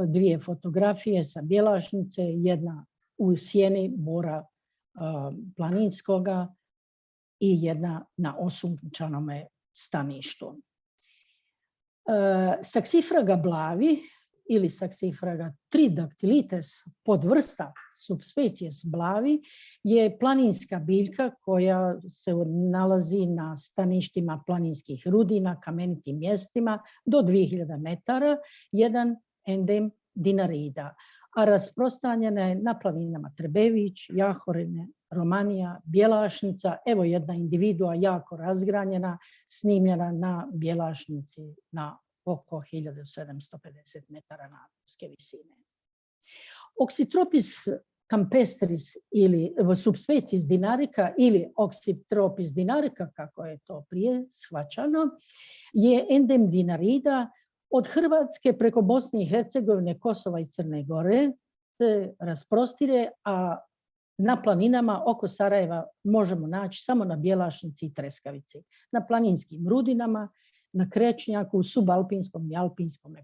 dvije fotografije sa bjelašnice, jedna u sjeni bora planinskoga i jedna na osunčanome staništu. Saxifraga blavi ili Saxifraga tridactylites, podvrsta subspecies blavi, je planinska biljka koja se nalazi na staništima planinskih rudina, kamenitim mjestima do 2000 metara, jedan endem dinarida, a rasprostranjena je na planinama Trebević, Jahorine, Romanija, Bjelašnica. Evo jedna individua jako razgranjena, snimljena na Bjelašnici na oko 1750 metara nadmorske visine. Oxytropis campestris ili subspecies dinarica ili Oxytropis dinarica, kako je to prije shvaćano, je endem dinarida od Hrvatske preko Bosne i Hercegovine, Kosova i Crne Gore se rasprostire, a na planinama oko Sarajeva možemo naći samo na Bjelašnici i Treskavici. Na planinskim rudinama, na Krečnjaku, subalpinskom i alpinskom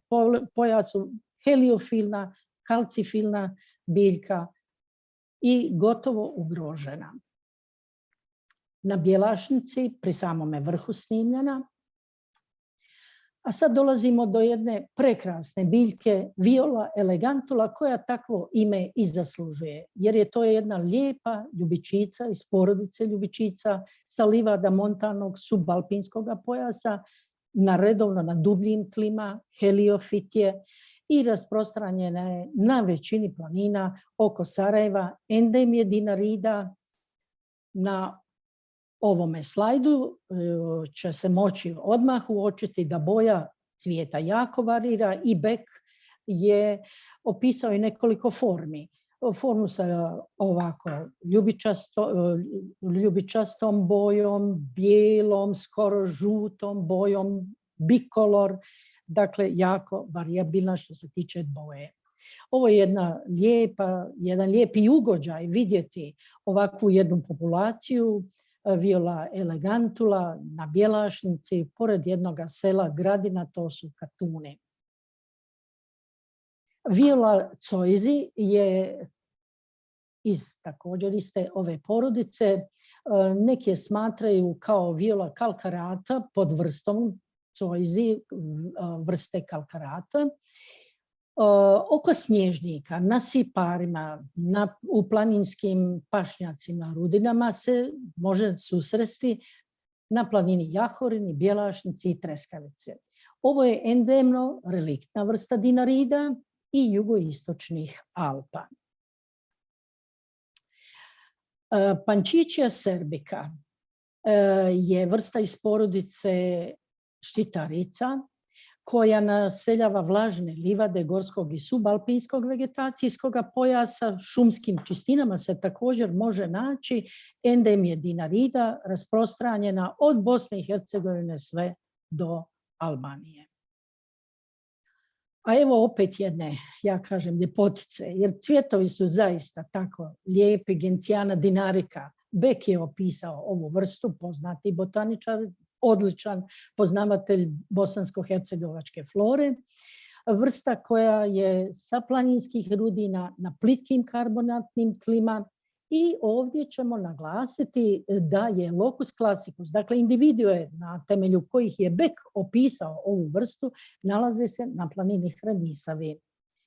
pojasu, heliofilna, kalcifilna biljka i gotovo ugrožena. Na Bjelašnici, pri samome vrhu snimljena. A sad dolazimo do jedne prekrasne biljke, Viola elegantula, koja takvo ime i zaslužuje, jer je to jedna lijepa ljubičica iz porodice ljubičica sa livada montanog subalpinskog pojasa, redovno na dubljim tlima, heliofit je i rasprostranjena je na većini planina oko Sarajeva. Endem je dinarida. Na ovome slajdu će se moći odmah uočiti da boja cvijeta jako varira i Beck je opisao i nekoliko formi. Formu sa ovako ljubičastom bojom, bijelom, skoro žutom bojom, bikolor, dakle jako varijabilna što se tiče boje. Ovo je jedan lijepi ugođaj vidjeti ovakvu jednu populaciju Viola elegantula na Bjelašnici, pored jednog sela Gradina, to su Katuni. Viola Zoysi je također iste ove porodice. Neki je smatraju kao Viola calcarata pod vrstom Zoysi, vrste calcarata. Oko snježnika, na siparima, u planinskim pašnjacima, rudinama se može susresti na planini Jahorini, Bjelašnici i Treskavice. Ovo je endemno reliktna vrsta dinarida i jugoistočnih Alpa. Pančićija serbica je vrsta iz porodice štitarica koja naseljava vlažne livade gorskog i subalpinskog vegetacijskog pojasa. Šumskim čistinama se također može naći. Endem je dinarida, rasprostranjena od Bosne i Hercegovine sve do Albanije. A evo opet jedne, ja kažem, ljepotice, jer cvjetovi su zaista tako lijepi. Gentiana dinarica. Beck je opisao ovu vrstu, poznati botaničar, odličan poznavatelj bosansko-hercegovačke flore. Vrsta koja je sa planinskih rudina na plitkim karbonatnim tlima i ovdje ćemo naglasiti da je locus classicus, dakle individue na temelju kojih je Beck opisao ovu vrstu, nalaze se na planini Hranisavi.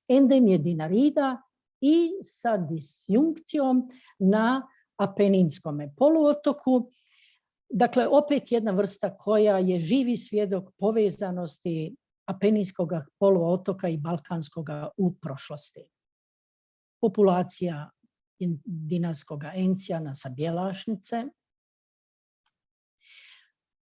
Endem je dinarida i sa disjunkcijom na Apeninskom poluotoku. Dakle, opet jedna vrsta koja je živi svjedok povezanosti Apeninskog poluotoka i Balkanskog u prošlosti. Populacija dinarskog encijana sa Bjelašnice.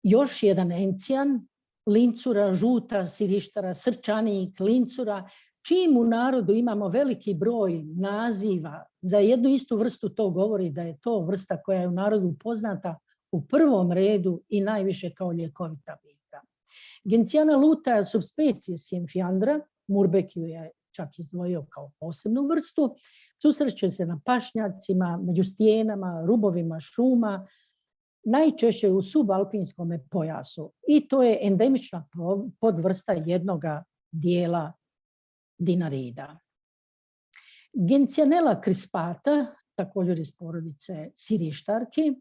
Još jedan encijan, lincura žuta, sirištara, srčanik, lincura, čim u narodu imamo veliki broj naziva za jednu istu vrstu, to govori da je to vrsta koja je u narodu poznata u prvom redu i najviše kao ljekovita biljka. Gentiana lutea subspecie Symphyaandra, Murbeck ju je čak izdvojio kao posebnu vrstu, susreće se na pašnjacima, među stijenama, rubovima šuma, najčešće u subalpinskom pojasu. I to je endemična podvrsta jednoga dijela dinarida. Gentianella crispata, također iz porodice sirištarki,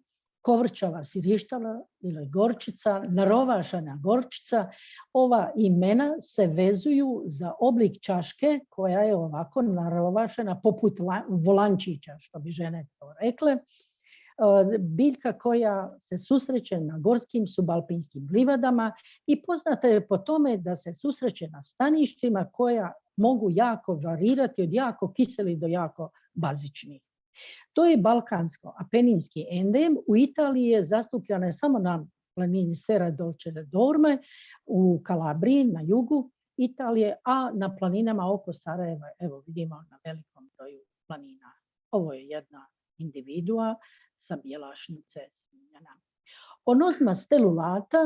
kovrčava sirištala ili gorčica, narovašana gorčica. Ova imena se vezuju za oblik čaške koja je ovako narovašena poput volančića, što bi žene to rekle. Biljka koja se susreće na gorskim subalpinskim livadama i poznata je po tome da se susreće na staništima koja mogu jako varirati od jako kiselih do jako bazičnih. To je balkansko-apeninski endem. U Italiji je zastupljena ne samo na planini Serra Dolce Dorme, u Kalabriji, na jugu Italije, a na planinama oko Sarajeva, evo vidimo na velikom broju planina. Ovo je jedna individua sa Bjelašnice. Onosma stellulata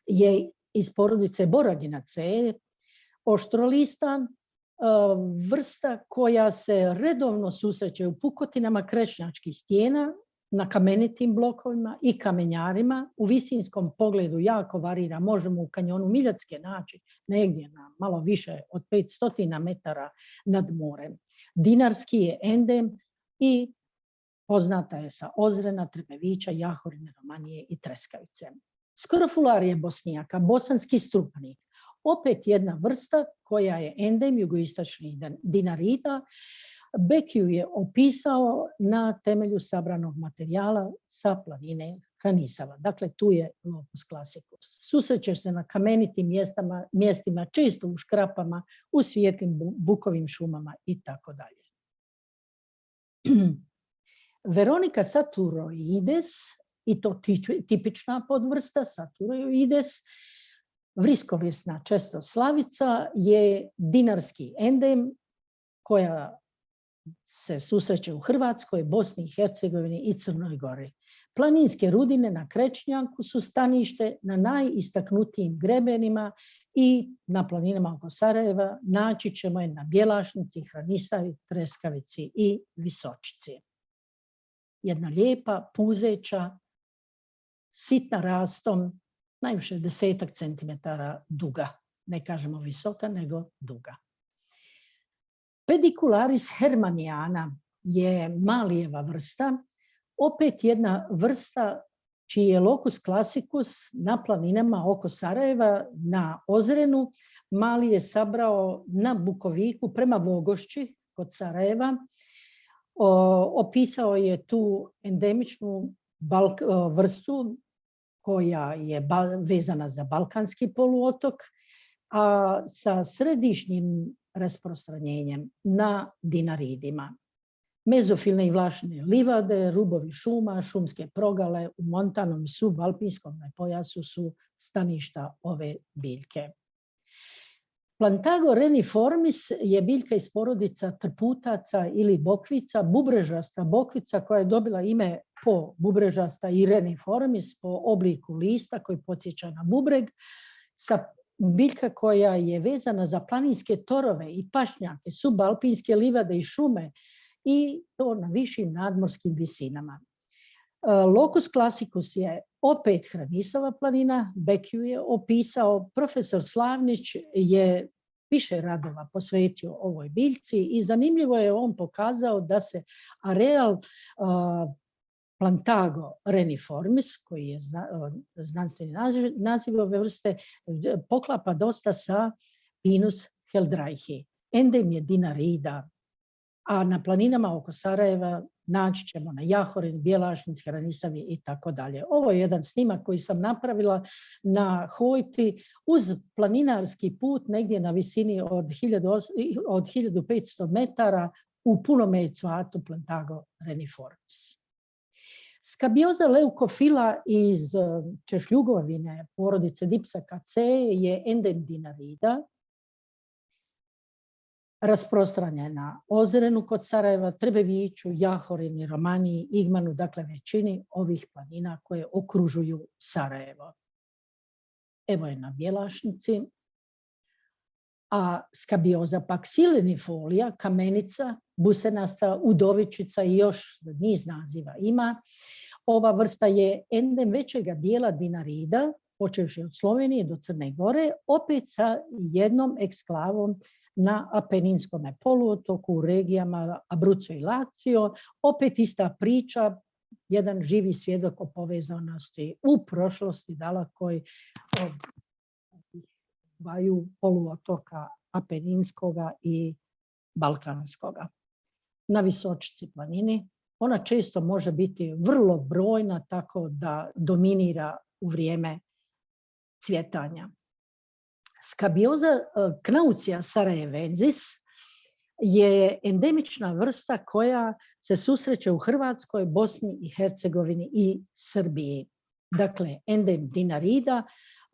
je iz porodice Boraginaceae, oštrolista, vrsta koja se redovno susreće u pukotinama krešnjačkih stijena, na kamenitim blokovima i kamenjarima. U visinskom pogledu jako varira. Možemo u kanjonu Miljacke naći negdje na malo više od 500 metara nad morem. Dinarski je endem i poznata je sa Ozrena, Trebevića, Jahorine, Romanije i Treskavice. Skrofularije bosnijaka, bosanski strupnik. Opet jedna vrsta koja je endem jugoistočnih dinarida. Bekiju je opisao na temelju sabranog materijala sa planine Hranisava. Dakle, tu je Locus classicus. Susreće se na kamenitim mjestima, često u škrapama, u svijetlim bukovim šumama i tako dalje. Veronica saturoides, i to tipična podvrsta saturoides, vriskolisna čestoslavica, je dinarski endem koja se susreće u Hrvatskoj, Bosni i Hercegovini i Crnoj Gori. Planinske rudine na Krečnjaku su stanište na najistaknutijim grebenima i na planinama oko Sarajeva naći ćemo je na Bjelašnici, Hranisavi, Treskavici i Visočici. Jedna lijepa, puzeća, sitna rastom, najviše 10 centimetara duga. Ne kažemo visoka, nego duga. Pedicularis hermaniana je malijeva vrsta, opet jedna vrsta čiji je locus classicus na planinama oko Sarajeva, na Ozrenu. Mali je sabrao na Bukoviku prema Vogošći kod Sarajeva. Opisao je tu endemičnu vrstu koja je vezana za Balkanski poluotok, a sa središnjim rasprostranjenjem na dinaridima. Mezofilne i vlašne livade, rubovi šuma, šumske progale u montanom i subalpinskom pojasu su staništa ove biljke. Plantago reniformis je biljka iz porodica trputaca ili bokvica, bubrežasta bokvica koja je dobila ime po bubrežasta i reniformis po obliku lista koji podsjeća na bubreg, sa biljka koja je vezana za planinske torove i pašnjake, subalpinske livade i šume i to na višim nadmorskim visinama. Locus classicus je opet Hranisova planina, Bekiju je opisao, profesor Slavnić je više radova posvetio ovoj biljci i zanimljivo je on pokazao da se areal Plantago reniformis, koji je znanstveni naziv ove vrste, poklapa dosta sa Pinus heldraichi. Endem je dinarida, a na planinama oko Sarajeva naći ćemo na Jahorin, Bjelašnici, Hranisavi i tako dalje. Ovo je jedan snimak koji sam napravila na Hojti uz planinarski put negdje na visini od 1500 metara u punome cvatu Plantago reniformis. Skabioza leukofila iz češljugovine porodice Dipsaka C je endem dinarida, rasprostranjena na Ozrenu kod Sarajeva, Trebeviću, Jahorini, Romaniji, Igmanu, dakle većini ovih planina koje okružuju Sarajevo. Evo je na Bjelašnici. A skabioza paksilinifolija, kamenica, busenasta, udovičica i još niz naziva ima. Ova vrsta je endem većega dijela dinarida, počevši od Slovenije do Crne Gore, opet sa jednom eksklavom na Apeninskom poluotoku u regijama Abruzzo i Lazio. Opet ista priča, jedan živi svjedok o povezanosti u prošlosti dalekoj od dvaju poluotoka Apeninskoga i Balkanskoga. Na Visočici planini ona često može biti vrlo brojna, tako da dominira u vrijeme cvjetanja. Skabioza Knaucia sarajevensis je endemična vrsta koja se susreće u Hrvatskoj, Bosni i Hercegovini i Srbiji. Dakle, endem dinarida.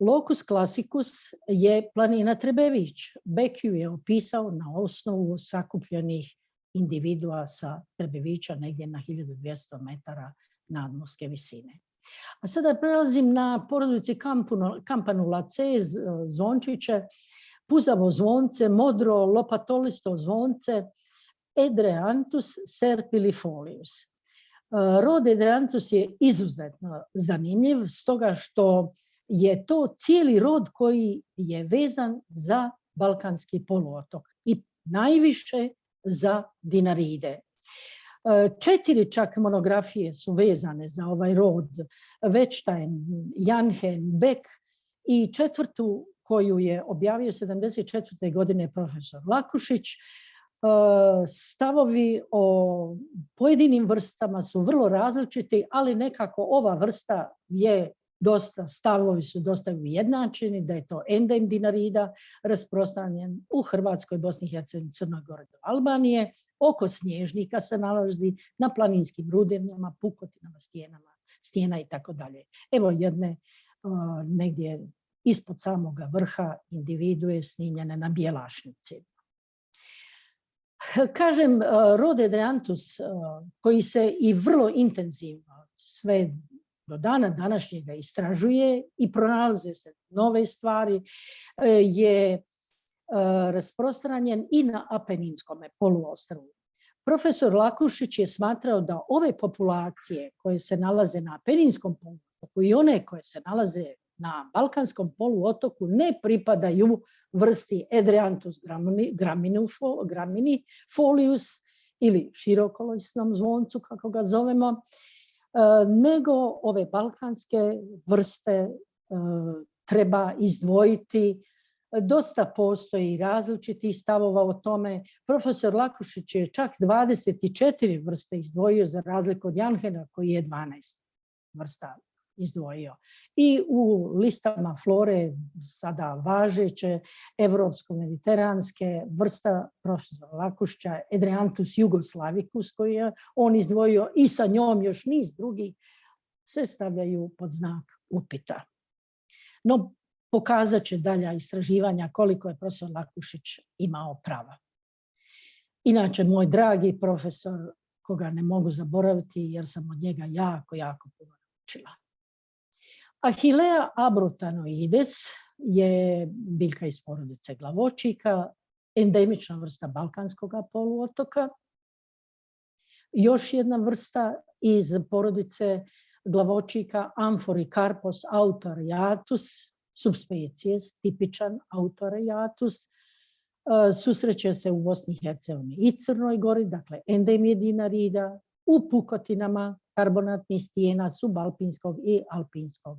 Locus classicus je planina Trebević. Bekiju je opisao na osnovu sakupljenih individua sa Trebevića negdje na 1200 metara nadmorske visine. A sada prelazim na porodici Campanula C, zvončiće. puzavo zvonce, modro, lopatolisto zvonce, Edreanthus serpilifolius. Rod Edreanthus je izuzetno zanimljiv, stoga što je to cijeli rod koji je vezan za Balkanski poluotok i najviše za Dinaride. 4 čak monografije su vezane za ovaj rod, Wettstein, Janhen, Beck i 4. koju je objavio 1974. godine profesor Lakušić. Stavovi o pojedinim vrstama su vrlo različiti, ali nekako ova vrsta je stavovi su dosta ujednačeni, da je to endem Dinarida rasprostranjen u Hrvatskoj, Bosni i Hercegovini, Crnoj Gori do Albanije. Oko snježnika se nalazi na planinskim rudenjama, pukotinama, stijena i tako dalje. Evo jedne negdje ispod samoga vrha individue snimljene na bjelašnici. Kažem, rod Edreanthus, koji se i vrlo intenzivno sve do dana današnjega istražuje i pronalaze se nove stvari, je rasprostranjen i na Apeninskom poluostrvu. Profesor Lakušić je smatrao da ove populacije koje se nalaze na Apeninskom poluotoku i one koje se nalaze na Balkanskom poluotoku ne pripadaju vrsti Edreanthus gramminifolius ili širokolisnom zvoncu, kako ga zovemo, nego ove balkanske vrste treba izdvojiti. Dosta postoji različitih stavova o tome. Profesor Lakušić je čak 24 vrste izdvojio, za razliku od Janhena koji je 12 vrsta izdvojio. I u listama flore sada važeće evropsko-mediteranske vrsta profesora Lakušića Edreanthus jugoslavicus koji je on izdvojio i sa njom još niz drugih se stavljaju pod znak upita. No, pokazat će dalja istraživanja koliko je profesor Lakušić imao prava. Inače, moj dragi profesor, koga ne mogu zaboraviti jer sam od njega jako puno naučila. Achillea abrutanoides je biljka iz porodice glavočika, endemična vrsta Balkanskog poluotoka. Još jedna vrsta iz porodice glavočika Amphoricarpus autoriatus, subspecies, tipičan autoriatus. Susreće se u Bosni i Hercegovini i Crnoj Gori, dakle endem je Dinarida, u pukotinama karbonatnih stijena subalpinskog i alpinskog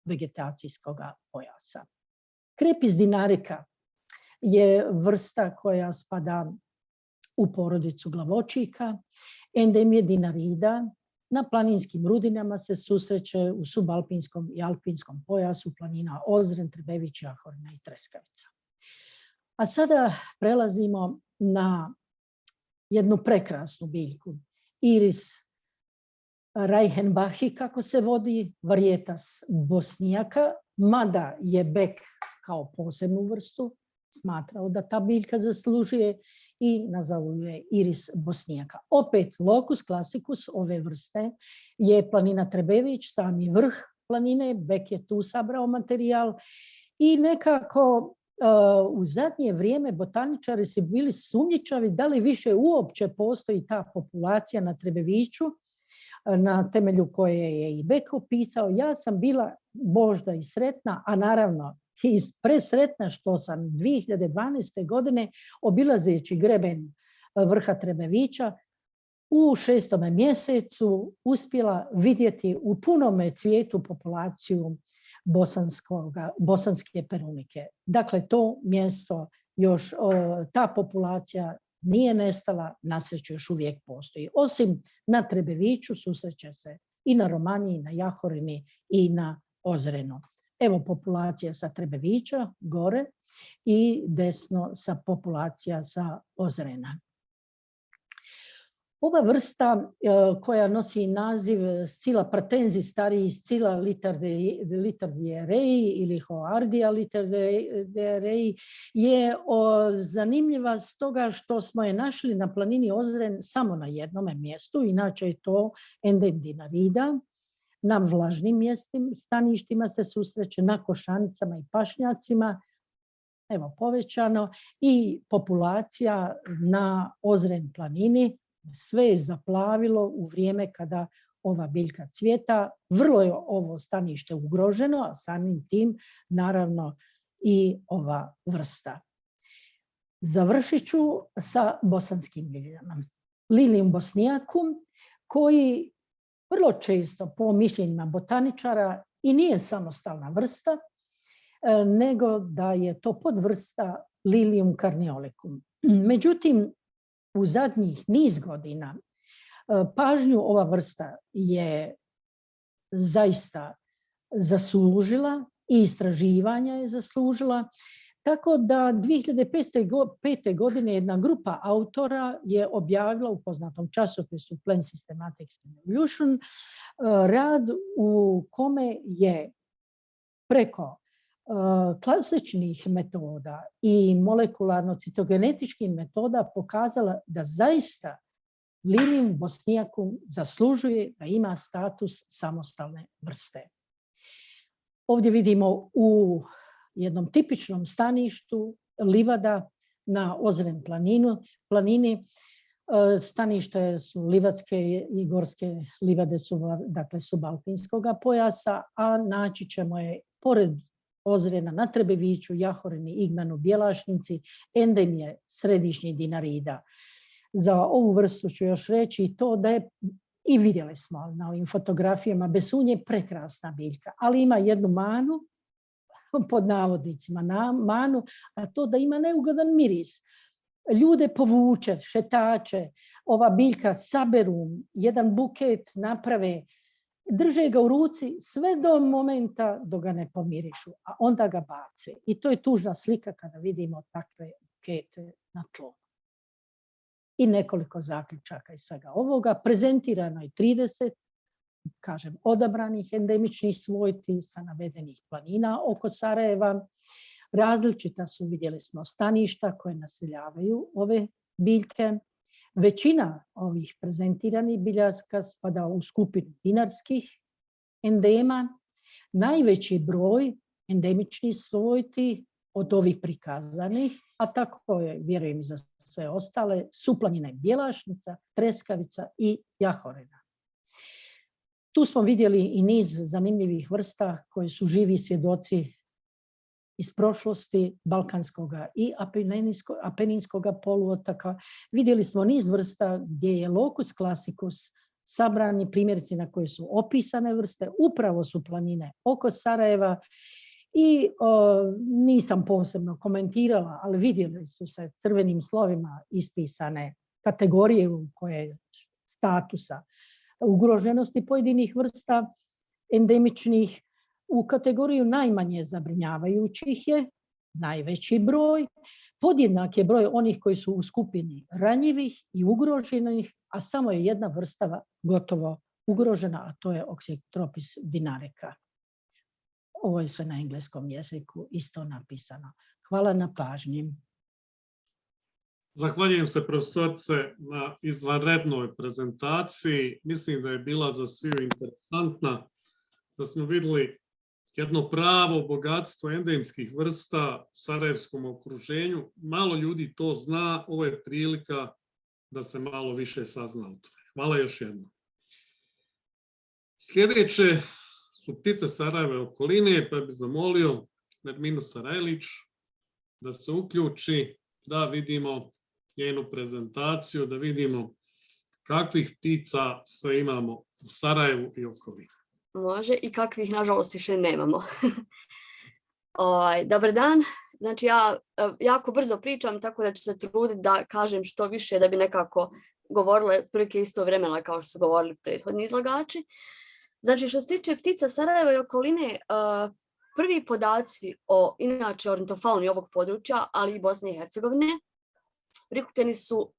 vegetacijskog pojasa. Crepis dinarica je vrsta koja spada u porodicu glavočika. Endem je Dinarida. Na planinskim rudinama se susreće u subalpinskom i alpinskom pojasu planina Ozren, Trbević, Jahorina i Treskavica. A sada prelazimo na jednu prekrasnu biljku. Iris Reichenbachi, kako se vodi, varietas bosnijaka, mada je Beck kao posebnu vrstu smatrao da ta biljka zaslužuje i nazvao je Iris bosnijaka. Opet locus classicus ove vrste je planina Trebević, sami vrh planine. Beck je tu sabrao materijal i nekako u zadnje vrijeme botaničari su bili sumnjičavi da li više uopće postoji ta populacija na Trebeviću, na temelju koje je i Beck opisao. Ja sam bila možda i sretna, a naravno i presretna što sam 2012. godine obilazeći greben vrha Trebevića u 6. mjesecu uspjela vidjeti u punome cvijetu populaciju bosanske perunike. Dakle, to mjesto još, ta populacija nije nestala, na sreću još uvijek postoji. Osim na Trebeviću susreće se i na Romaniji, na Jahorini i na Ozrenu. Evo populacija sa Trebevića gore i desno sa populacija sa Ozrena. Ova vrsta koja nosi naziv Scilla pratensis stariji Scilla litardierei ili Hoardia litardierei je zanimljiva stoga što smo je našli na planini Ozren samo na jednom mjestu, inače je to endem Dinarida. Na vlažnim staništima se susreće, na košanicama i pašnjacima. evo povećano i populacija na Ozren planini sve je zaplavilo u vrijeme kada ova biljka cvjeta. Vrlo je ovo stanište ugroženo, a samim tim naravno i ova vrsta. Završit ću sa bosanskim lilijama. Lilium bosniakum, koji vrlo često po mišljenjima botaničara i nije samostalna vrsta, nego da je to podvrsta Lilium carniolicum. Međutim, u zadnjih niz godina pažnju ova vrsta je zaista zaslužila i istraživanja je zaslužila, tako da 2005. godine jedna grupa autora je objavila u poznatom časopisu Plant Systematics and Evolution rad u kome je preko klasičnih metoda i molekularno-citogenetičkih metoda pokazala da zaista Lilium bosniakum zaslužuje da ima status samostalne vrste. Ovdje vidimo u jednom tipičnom staništu livada na Ozren planini. Stanište su livatske i gorske livade dakle subalpinskog pojasa, a naći ćemo je pored Ozrena na Trebeviću, Jahoreni, Igmanu, Bjelašnici, endem je središnji Dinarida. Za ovu vrstu ću još reći to da je, i vidjeli smo na ovim fotografijama, besunje prekrasna biljka, ali ima jednu manu, pod navodnicima manu, a to da ima neugodan miris. Ljude povuče, šetače, ova biljka saberu, jedan buket naprave, drže ga u ruci sve do momenta dok ga ne pomirišu, a onda ga bace. I to je tužna slika kada vidimo takve bukete na tlu. I nekoliko zaključaka iz svega ovoga. Prezentirano je 30, kažem, odabranih endemičnih svojti sa navedenih planina oko Sarajeva. Različita su, vidjeli smo, staništa koje naseljavaju ove biljke. Većina ovih prezentiranih biljaka spada u skupinu dinarskih endema. Najveći broj endemičnih svojti od ovih prikazanih, a tako je, vjerujem, za sve ostale, su planine Bjelašnica, Treskavica i Jahorena. Tu smo vidjeli i niz zanimljivih vrsta koje su živi svjedoci iz prošlosti Balkanskog i Apeninskog poluotoka. Vidjeli smo niz vrsta gdje je locus classicus sabrani primjerci na koje su opisane vrste, upravo su planine oko Sarajeva. I nisam posebno komentirala, ali vidjeli su se crvenim slovima ispisane kategorije u koje statusa ugroženosti pojedinih vrsta endemičnih. U kategoriju najmanje zabrinjavajućih je najveći broj, podjednak je broj onih koji su u skupini ranjivih i ugroženih, a samo je jedna vrsta gotovo ugrožena, a to je Oxytropis dinarica. Ovo je sve na engleskom jeziku isto napisano. Hvala na pažnji. Zahvaljujem se profesorice na izvanrednoj prezentaciji. Mislim da je bila za sviju interesantna, da smo vidjeli jedno pravo bogatstvo endemskih vrsta u sarajevskom okruženju. Malo ljudi to zna, ovo je prilika da se malo više sazna o tome. Hvala još jednom. Sljedeće su ptice Sarajeve okoline, pa bih zamolio Nerminu Sarajlić da se uključi, da vidimo njenu prezentaciju, da vidimo kakvih ptica sve imamo u Sarajevu i okolini. Može, i kakvih, nažalost, više nemamo. Dobar dan. Znači, ja jako brzo pričam, tako da ću se truditi da kažem što više, da bi nekako govorile otprilike isto vremena kao što su govorili prethodni izlagači. Znači, što se tiče ptica Sarajeva i okoline, prvi podaci o, inače, ornitofauni ovog područja, ali i Bosne i Hercegovine, prikupljeni su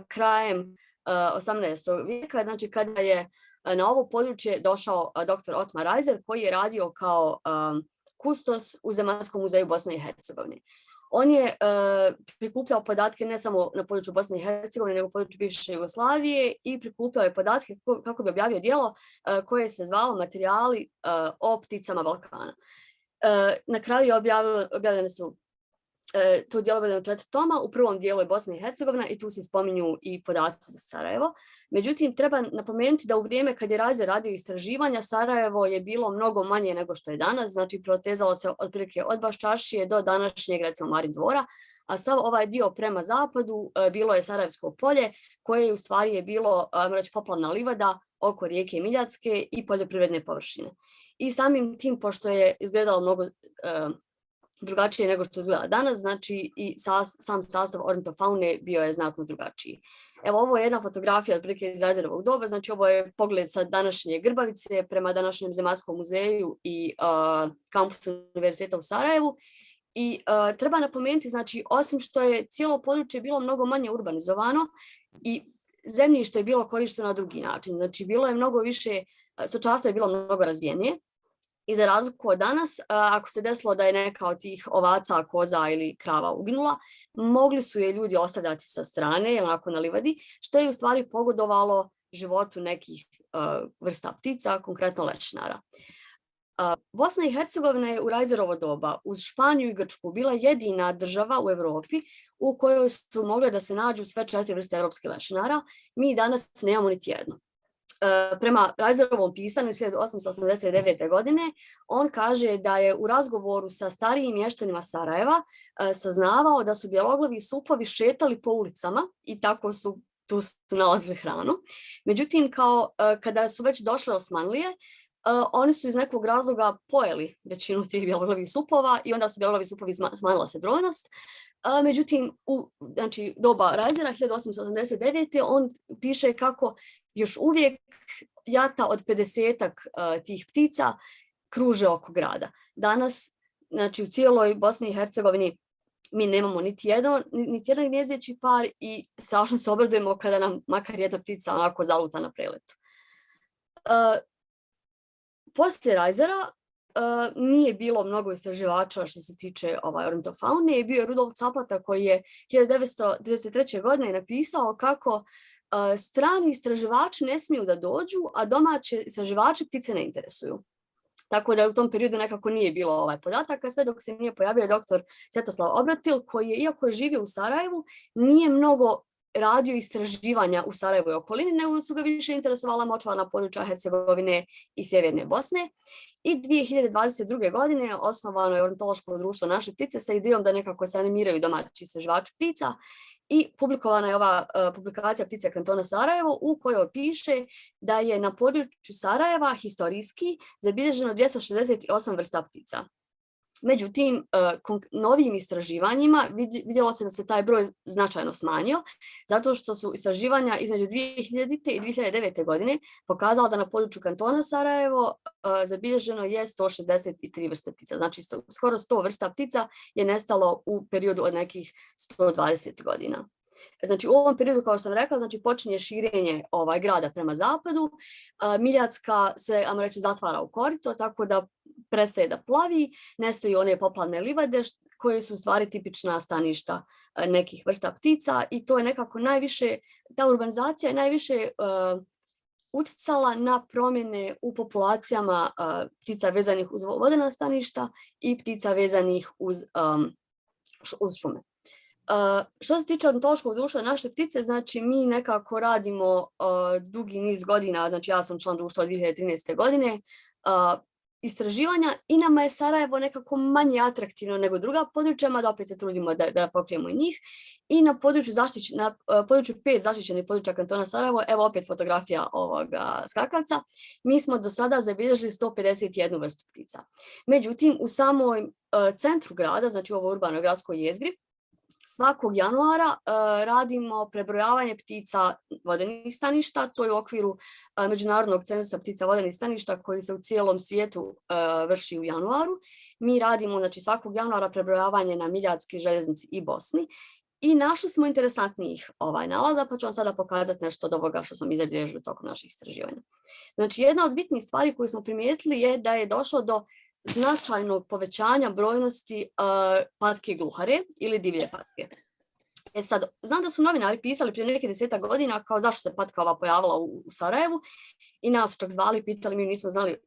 krajem 18. vijeka, znači kada je na ovo područje došao dr. Otmar Reiser, koji je radio kao kustos u Zemaljskom muzeju Bosne i Hercegovine. On je prikupljao podatke ne samo na području Bosne i Hercegovine, nego u području bivše Jugoslavije i prikupljao je podatke kako bi objavio djelo koje se zvalo Materijali o pticama Balkana. Na kraju objavljene su to djelo je 4 toma, u prvom dijelu je Bosna i Hercegovina i tu se spominju i podaci za Sarajevo. Međutim, treba napomenuti da u vrijeme kad je Reiser radio istraživanja, Sarajevo je bilo mnogo manje nego što je danas, znači protezalo se otprilike od Baščaršije do današnjeg, recimo, Marin dvora, a sav ovaj dio prema zapadu bilo je Sarajevsko polje, koje u stvari je bilo, reći, poplavna livada oko rijeke Miljacke i poljoprivredne površine. I samim tim, pošto je izgledalo mnogo drugačije nego što izgleda danas, znači i sam sastav ornitofaune bio je znatno drugačiji. Evo, ovo je jedna fotografija otprilike iz Reiserovog doba, znači ovo je pogled sa današnje Grbavice prema današnjem Zemaljskom muzeju i kampusu Univerziteta u Sarajevu. I treba napomenuti, znači, osim što je cijelo područje bilo mnogo manje urbanizovano i zemljište je bilo korišteno na drugi način, znači bilo je mnogo više, stočarstvo je bilo mnogo razvijenije. I za razliku od danas, ako se desilo da je neka od tih ovaca, koza ili krava uginula, mogli su je ljudi ostavljati sa strane, onako na livadi, što je u stvari pogodovalo životu nekih vrsta ptica, konkretno lešinara. Bosna i Hercegovina je u Reiserovo doba uz Španiju i Grčku bila jedina država u Europi u kojoj su mogle da se nađu sve 4 vrste evropskih lešinara. Mi danas nemamo niti jednu. Prema Reiserovom pisanju iz 1889. godine, on kaže da je u razgovoru sa starijim mještanima Sarajeva saznavao da su bjeloglavi supovi šetali po ulicama i tako su tu nalazili hranu. Međutim, kada su već došle Osmanlije, oni su iz nekog razloga pojeli većinu tih bjeloglavih supova i onda su bjeloglavi supovi smanjila se brojnost. Međutim, u doba Reisera 1889. on piše kako još uvijek jata od 50-ak tih ptica kruže oko grada. Danas, znači, u cijeloj Bosni i Hercegovini mi nemamo niti jedan gnjezdeći par i strašno se obradujemo kada nam makar jedna ptica onako zaluta na preletu. Poslije Reisera nije bilo mnogo istraživača što se tiče ornitofaune. Bio je Rudolf Zaplata koji je 1933. godine napisao kako strani istraživači ne smiju da dođu, a domaće istraživači ptice ne interesuju. Tako da u tom periodu nekako nije bilo podataka, sve dok se nije pojavio doktor Svetoslav Obratil, koji je, iako je živio u Sarajevu, nije mnogo radio istraživanja u Sarajevu i okolini, nego su ga više interesovala močvarna područja Hercegovine i sjeverne Bosne. I 2022. godine osnovano je ornitološko društvo Naše ptice sa idejom da nekako se animiraju domaći istraživači ptica i publikovana je ova publikacija Ptice kantona Sarajevo u kojoj piše da je na području Sarajeva historijski zabilježeno 268 vrsta ptica. Međutim, novim istraživanjima vidjelo se da se taj broj značajno smanjio, zato što su istraživanja između 2000. i 2009. godine pokazala da na području kantona Sarajevo zabilježeno je 163 vrste ptica. Znači, skoro 100 vrsta ptica je nestalo u periodu od nekih 120 godina. Znači, u ovom periodu, kao što sam rekla, znači, počinje širenje grada prema zapadu. Miljacka se, ajmo reći, zatvara u korito, tako da prestaje da plavi, nestaju one poplavne livade koje su u stvari tipična staništa nekih vrsta ptica i to je nekako najviše, ta urbanizacija je najviše uticala na promjene u populacijama ptica vezanih uz vodena staništa i ptica vezanih uz šume. Što se tiče ornitološkog društva Naše ptice, znači mi nekako radimo dugi niz godina, znači ja sam član društva od 2013. godine, istraživanja i nama je Sarajevo nekako manje atraktivno nego druga područja, mada opet se trudimo da pokrijemo i njih. I na području 5 zaštićenih područja kantona Sarajevo, evo opet fotografija ovoga skakavca, mi smo do sada zabilježili 151 vrstu ptica. Međutim, u samom centru grada, znači u ovoj urbanoj gradskoj jezgri, svakog januara radimo prebrojavanje ptica vodenih staništa, to je u okviru Međunarodnog cenzusa ptica vodenih staništa koji se u cijelom svijetu vrši u januaru. Mi radimo, znači, svakog januara prebrojavanje na Miljacki, Željeznici i Bosni i našli smo interesantnijih nalaza, pa ću vam sada pokazati nešto od ovoga što smo mi zabilježili tokom naših istraživanja. Znači, jedna od bitnih stvari koju smo primijetili je da je došlo do značajnog povećanja brojnosti patke gluhare ili divlje patke. Sad, znam da su novinari pisali prije nekih 10 godina kao zašto se patka ova pojavila u Sarajevu i nas čak zvali i pitali, mi nismo znali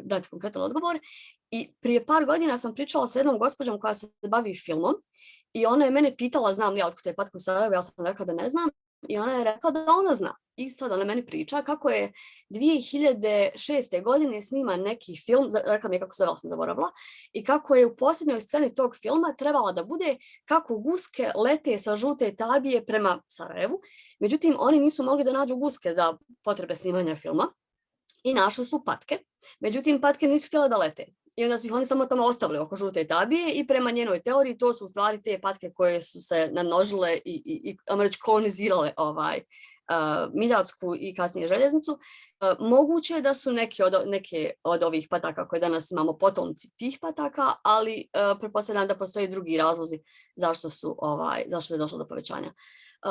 dati konkretan odgovor. I prije par godina sam pričala sa jednom gospođom koja se bavi filmom i ona je mene pitala znam li ja otkud je patka u Sarajevu, ja sam rekla da ne znam i ona je rekla da ona zna. I sad ona meni priča kako je 2006. godine sniman neki film, rekla mi je kako se zove, sam zaboravila, i kako je u posljednjoj sceni tog filma trebala da bude kako guske lete sa žute tabije prema Sarajevu. Međutim, oni nisu mogli da nađu guske za potrebe snimanja filma i našli su patke. Međutim, patke nisu htjele da lete. I onda su ih oni samo tamo ostavili oko žute tabije i prema njenoj teoriji to su u stvari te patke koje su se namnožile i kolonizirale Miljadsku i kasnije željeznicu. Moguće je da su neke od ovih pataka koje danas imamo potomci tih pataka, ali pretpostavljam da postoje drugi razlozi zašto je došlo do povećanja.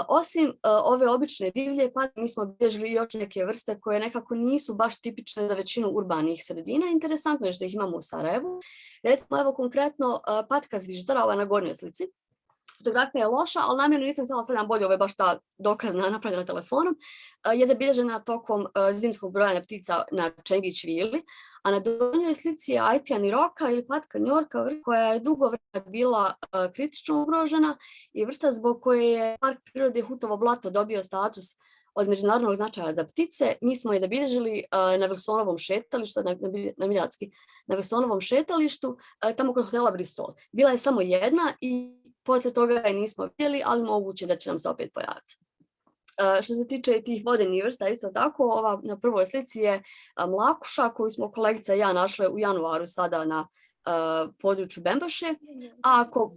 Osim ove obične divlje patke, mi smo bilježili još neke vrste koje nekako nisu baš tipične za većinu urbanih sredina. Interesantno je što ih imamo u Sarajevu. Recimo, evo konkretno patka zviždara, ova na gornjoj slici. Fotografija je loša, ali namjerno nisam htjela stavljam bolje, ovo je baš ta dokazna napravljena telefonom, je zabilježena tokom zimskog brojanja ptica na Čengić vili, a na donjoj slici je Ajtijan Roka ili patka njorka, koja je dugo vremena bila kritično ugrožena i vrsta zbog koje je Park prirode Hutovo blato dobio status od međunarodnog značaja za ptice. Mi smo je zabilježili na Wilsonovom šetalištu, na Miljacki, na Wilsonovom šetalištu, tamo kod hotela Bristol. Bila je samo jedna i poslije toga je nismo vidjeli, ali moguće da će nam se opet pojaviti. Što se tiče tih vodenih vrsta, isto tako, ova na prvoj slici je mlakuša koju smo kolegica i ja našle u januaru sada na području Bembaše. A ako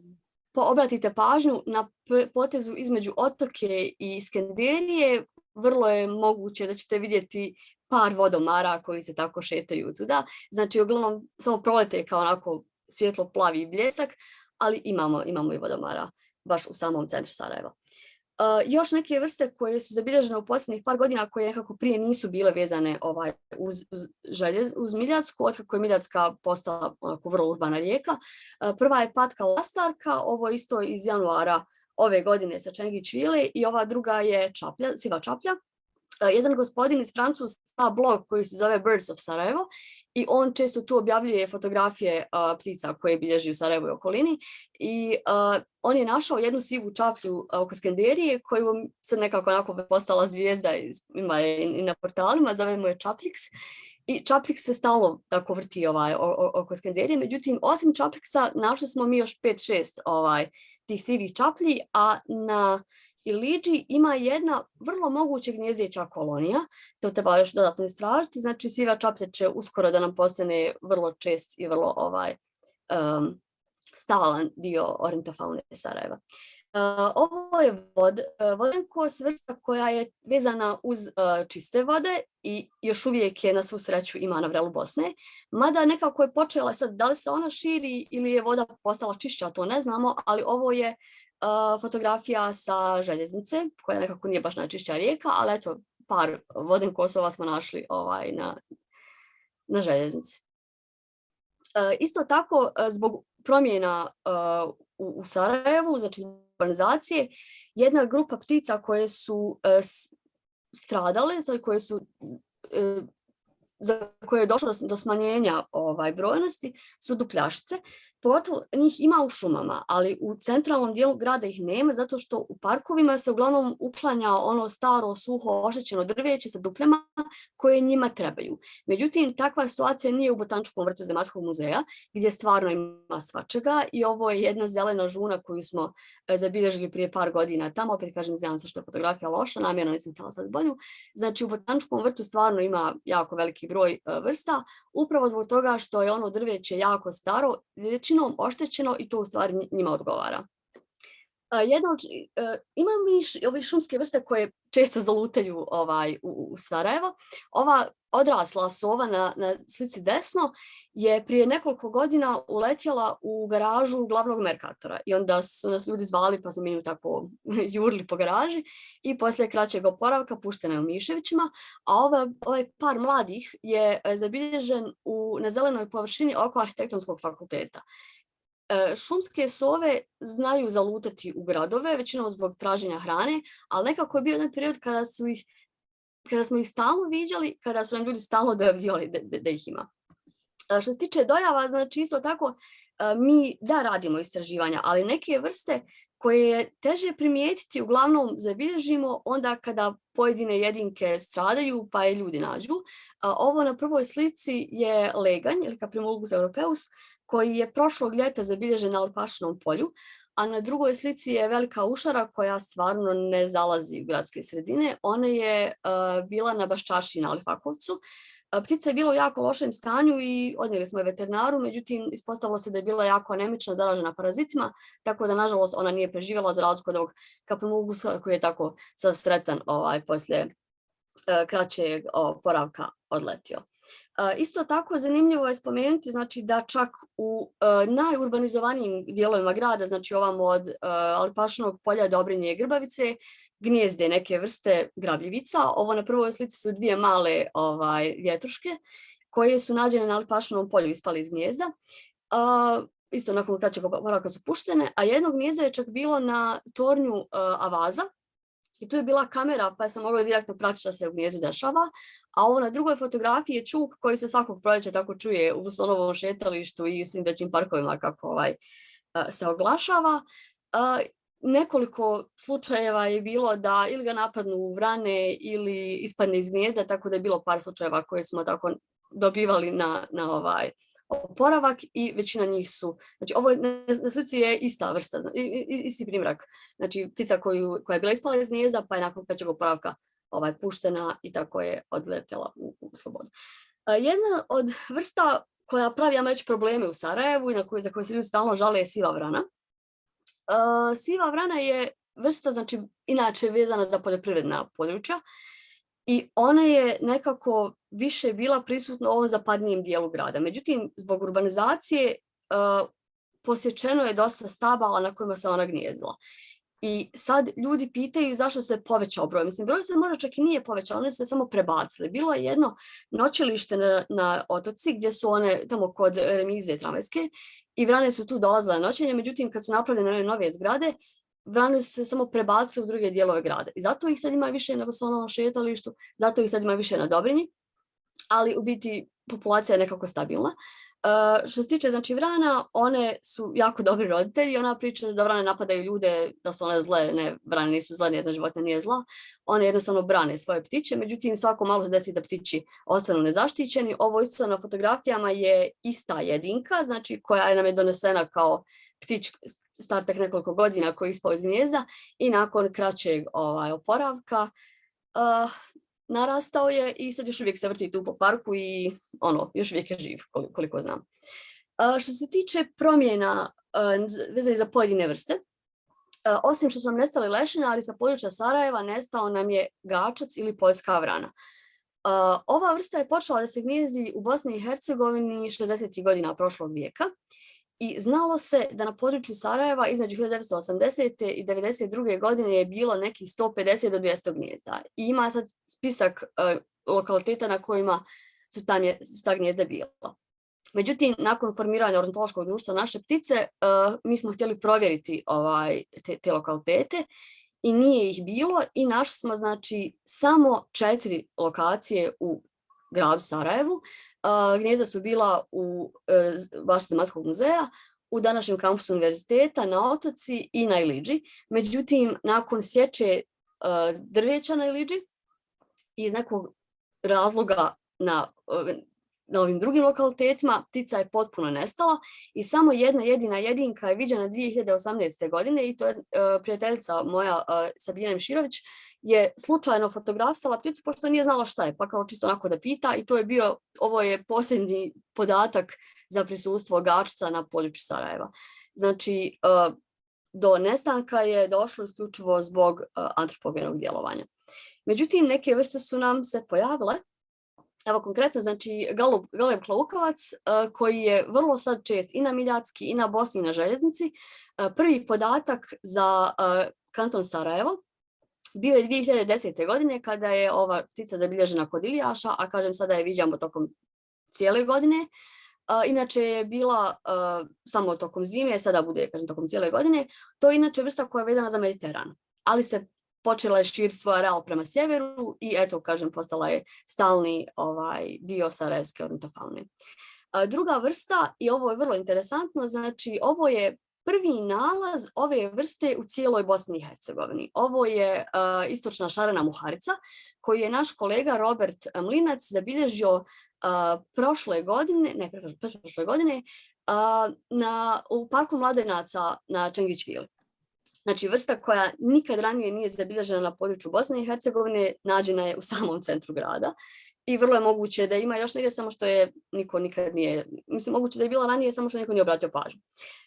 obratite pažnju na potezu između Otoke i Skenderije, vrlo je moguće da ćete vidjeti par vodomara koji se tako šetaju tuda. Znači, uglavnom samo prolete kao onako svjetlo plavi bljesak, ali imamo i vodomara baš u samom centru Sarajeva. Još neke vrste koje su zabilježene u posljednjih par godina koje nekako prije nisu bile vezane uz Miljadsku, otkako je Miljadska postala vrlo urbana rijeka. Prva je patka lastarka, ovo isto iz januara ove godine sa Čengić vile, i ova druga je siva čaplja. Jedan gospodin iz Francuske ima blog koji se zove Birds of Sarajevo i on često tu objavljuje fotografije ptica koje bilježi u Sarajevu i okolini i on je našao jednu sivu čaplju oko Skenderije koju sad nekako onako postala zvijezda, ima je i na portalima, zovemo je Čaplix. I Čaplix se stalno tako vrti oko Skenderije, međutim osim Čaplixa našli smo mi još 5-6 tih sivih čaplji, a na Iliđi ima jedna vrlo moguće gnjezdeća kolonija, to treba još dodatno istražiti, znači siva čaplja će uskoro da nam postane vrlo čest i vrlo stalan dio ornitofaune Sarajeva. Ovo je vodenkos, vrsta koja je vezana uz čiste vode i još uvijek je na svu sreću ima na vrelu Bosne. Mada nekako je počela sad, da li se ona širi ili je voda postala čišća, to ne znamo, ali ovo je fotografija sa željeznice, koja nekako nije baš najčišća rijeka, ali eto, par vodenkosova smo našli na željeznici. Isto tako, zbog promjena u Sarajevu, znači urbanizacije, jedna grupa ptica koje su stradale, za koje je došlo do smanjenja brojnosti, su dupljašice. Pogotovo njih ima u šumama, ali u centralnom dijelu grada ih nema, zato što u parkovima se uglavnom uklanja ono staro, suho, oštećeno drveće sa dupljama koje njima trebaju. Međutim, takva situacija nije u Botaničkom vrtu Zemaljskog muzeja, gdje stvarno ima svačega i ovo je jedna zelena žuna koju smo zabilježili prije par godina tamo. Opet kažem, izvinjavam se što je fotografija loša, namjerno nisam htjela sad bolju. Znači, u Botaničkom vrtu stvarno ima jako veliki broj vrsta, upravo zbog toga što je ono drveće jako staro, većinom oštećeno i to u stvari njima odgovara. Imamo i ove šumske vrste koje često zalutaju u Sarajevo. Ova odrasla sova na slici desno je prije nekoliko godina uletjela u garažu glavnog Merkatora i onda su nas ljudi zvali pa smo mi tako jurili po garaži i poslije kraćeg oporavka puštena je u Miševićima, a ovaj par mladih je zabilježen na zelenoj površini oko Arhitektonskog fakulteta. šumske sove znaju zalutati u gradove, većinom zbog traženja hrane, ali nekako je bio jedan period kada smo ih stalno viđali, kada su nam ljudi stalno dojavljivali da ih ima. Što se tiče dojava, znači isto tako mi da radimo istraživanja, ali neke vrste koje je teže primijetiti uglavnom zabilježimo onda kada pojedine jedinke stradaju pa je ljudi nađu. Ovo na prvoj slici je leganj ili Caprimulgus europeus koji je prošlog ljeta zabilježen na Lipašinom polju, a na drugoj slici je velika ušara koja stvarno ne zalazi u gradske sredine. Ona je bila na Baščaši na Lifakovcu. Ptica je bila u jako lošem stanju i odnijeli smo je veterinaru, međutim ispostavilo se da je bila jako anemična, zaražena parazitima, tako da nažalost ona nije preživjela za razliku od ovog Caprimulgusa koji je tako sad sretan poslije kraćeg oporavka odletio. Isto tako zanimljivo je spomenuti znači, da čak u najurbanizovanijim dijelovima grada, znači ovamo od Lipašinog polja do Obrinje i Grbavice, gnijezde neke vrste grabljivica. Ovo na prvoj slici su dvije male vjetruške koje su nađene na Lipašinom polju, ispali iz gnijezda. Isto nakon kraćeg oporavka su puštene, a jedno gnijezdo je čak bilo na tornju avaza. I tu je bila kamera pa sam mogla direktno pratiti šta se u gnijezdu dešava. A ovo na drugoj fotografiji je čuk koji se svakog proljeća tako čuje u slonovom šetalištu i u svim većim parkovima kako se oglašava. Nekoliko slučajeva je bilo da ili ga napadnu vrane ili ispadne iz gnijezda, tako da je bilo par slučajeva koje smo tako dobivali na oporavak i većina njih su, znači ovo na slici je ista vrsta, isti primjerak, znači ptica koja je bila ispala iz gnijezda pa je nakon kraćeg oporavka puštena i tako je odletela u slobodu. Jedna od vrsta koja pravi, ja reći, probleme u Sarajevu i za koje se ljudi stalno žale je siva vrana. Siva vrana je vrsta, znači, inače vezana za poljoprivredna područja i ona je nekako više bila prisutna u ovom zapadnijem dijelu grada. Međutim, zbog urbanizacije posjećeno je dosta stabala na kojima se ona gnijezdila. I sad ljudi pitaju zašto se povećao broj. Mislim, broj se možda čak i nije povećao, one se samo prebacili. Bilo je jedno noćilište na otoci gdje su one tamo kod remize tramvajske i vrane su tu dolazile na noćenje, međutim kad su napravljene nove zgrade, vrane su se samo prebacile u druge dijelove grada. I zato ih sad ima više na slonovom šetalištu, zato ih sad ima više na Dobrinji, ali u biti populacija je nekako stabilna. Što se tiče znači vrana, one su jako dobri roditelji. Ona priča da vrane napadaju ljude, da su one zle. Ne, vrane nisu zle, nijedna životinja nije zla. One jednostavno brane svoje ptiće, međutim svako malo se desi da ptići ostanu nezaštićeni. Ovo isto na fotografijama je ista jedinka, znači koja nam je donesena kao ptić star tek nekoliko godina koji je ispao iz gnijezda i nakon kraćeg oporavka narastao je i sad još uvijek se vrti tu po parku i još uvijek je živ koliko znam. Što se tiče promjena vezanih za pojedine vrste, osim što su nam nestali lešinari sa područja Sarajeva, nestao nam je gačac ili poljska vrana. Ova vrsta je počela da se gnijezdi u Bosni i Hercegovini 60. godina prošlog vijeka i znalo se da na području Sarajeva između 1980. i 1992. godine je bilo nekih 150 do 200 gnijezda. I ima sad spisak lokaliteta na kojima su ta gnijezda bila. Međutim, nakon formiranja ornitološkog društva Naše ptice, mi smo htjeli provjeriti te lokalitete i nije ih bilo i našli smo znači samo 4 lokacije u gradu Sarajevu. Gnijezda su bila u bašti Zemaljskog muzeja, u današnjem kampusu univerziteta, na otoci i na Iliđi. Međutim, nakon sječe drveća na Iliđi iz nekog razloga na ovim drugim lokalitetima, ptica je potpuno nestala i samo jedna jedina jedinka je viđena 2018. godine i to je prijateljica moja Sabina Miširović je slučajno fotografisala pticu pošto nije znala šta je, pa kao čisto onako da pita i to je ovo je posljednji podatak za prisustvo gačca na području Sarajeva. Znači, do nestanka je došlo isključivo zbog antropogenog djelovanja. Međutim, neke vrste su nam se pojavile. Evo konkretno, znači galeb klaukavac koji je vrlo sad čest i na Miljacki i na Bosni i na željeznici. Prvi podatak za kanton Sarajevo bio je 2010. godine kada je ova ptica zabilježena kod Ilijaša, a kažem sada je viđamo tokom cijele godine. Inače je bila samo tokom zime, sada bude kažem, tokom cijele godine. To je inače vrsta koja je vezana za Mediteran, ali se počela je širiti svoj areal prema sjeveru i eto, kažem, postala je stalni dio sarajevske ornitofaune. Druga vrsta, i ovo je vrlo interesantno, znači ovo je prvi nalaz ove vrste u cijeloj Bosni i Hercegovini. Ovo je istočna šarena muharica koju je naš kolega Robert Mlinac zabilježio prošle godine u parku mladenaca na Čengić-Vili. Znači vrsta koja nikad ranije nije zabilježena na području Bosne i Hercegovine, nađena je u samom centru grada. I vrlo je moguće da ima još negdje, samo što je niko nikad nije, mislim moguće da je bila ranije, samo što niko nije obratio pažnju.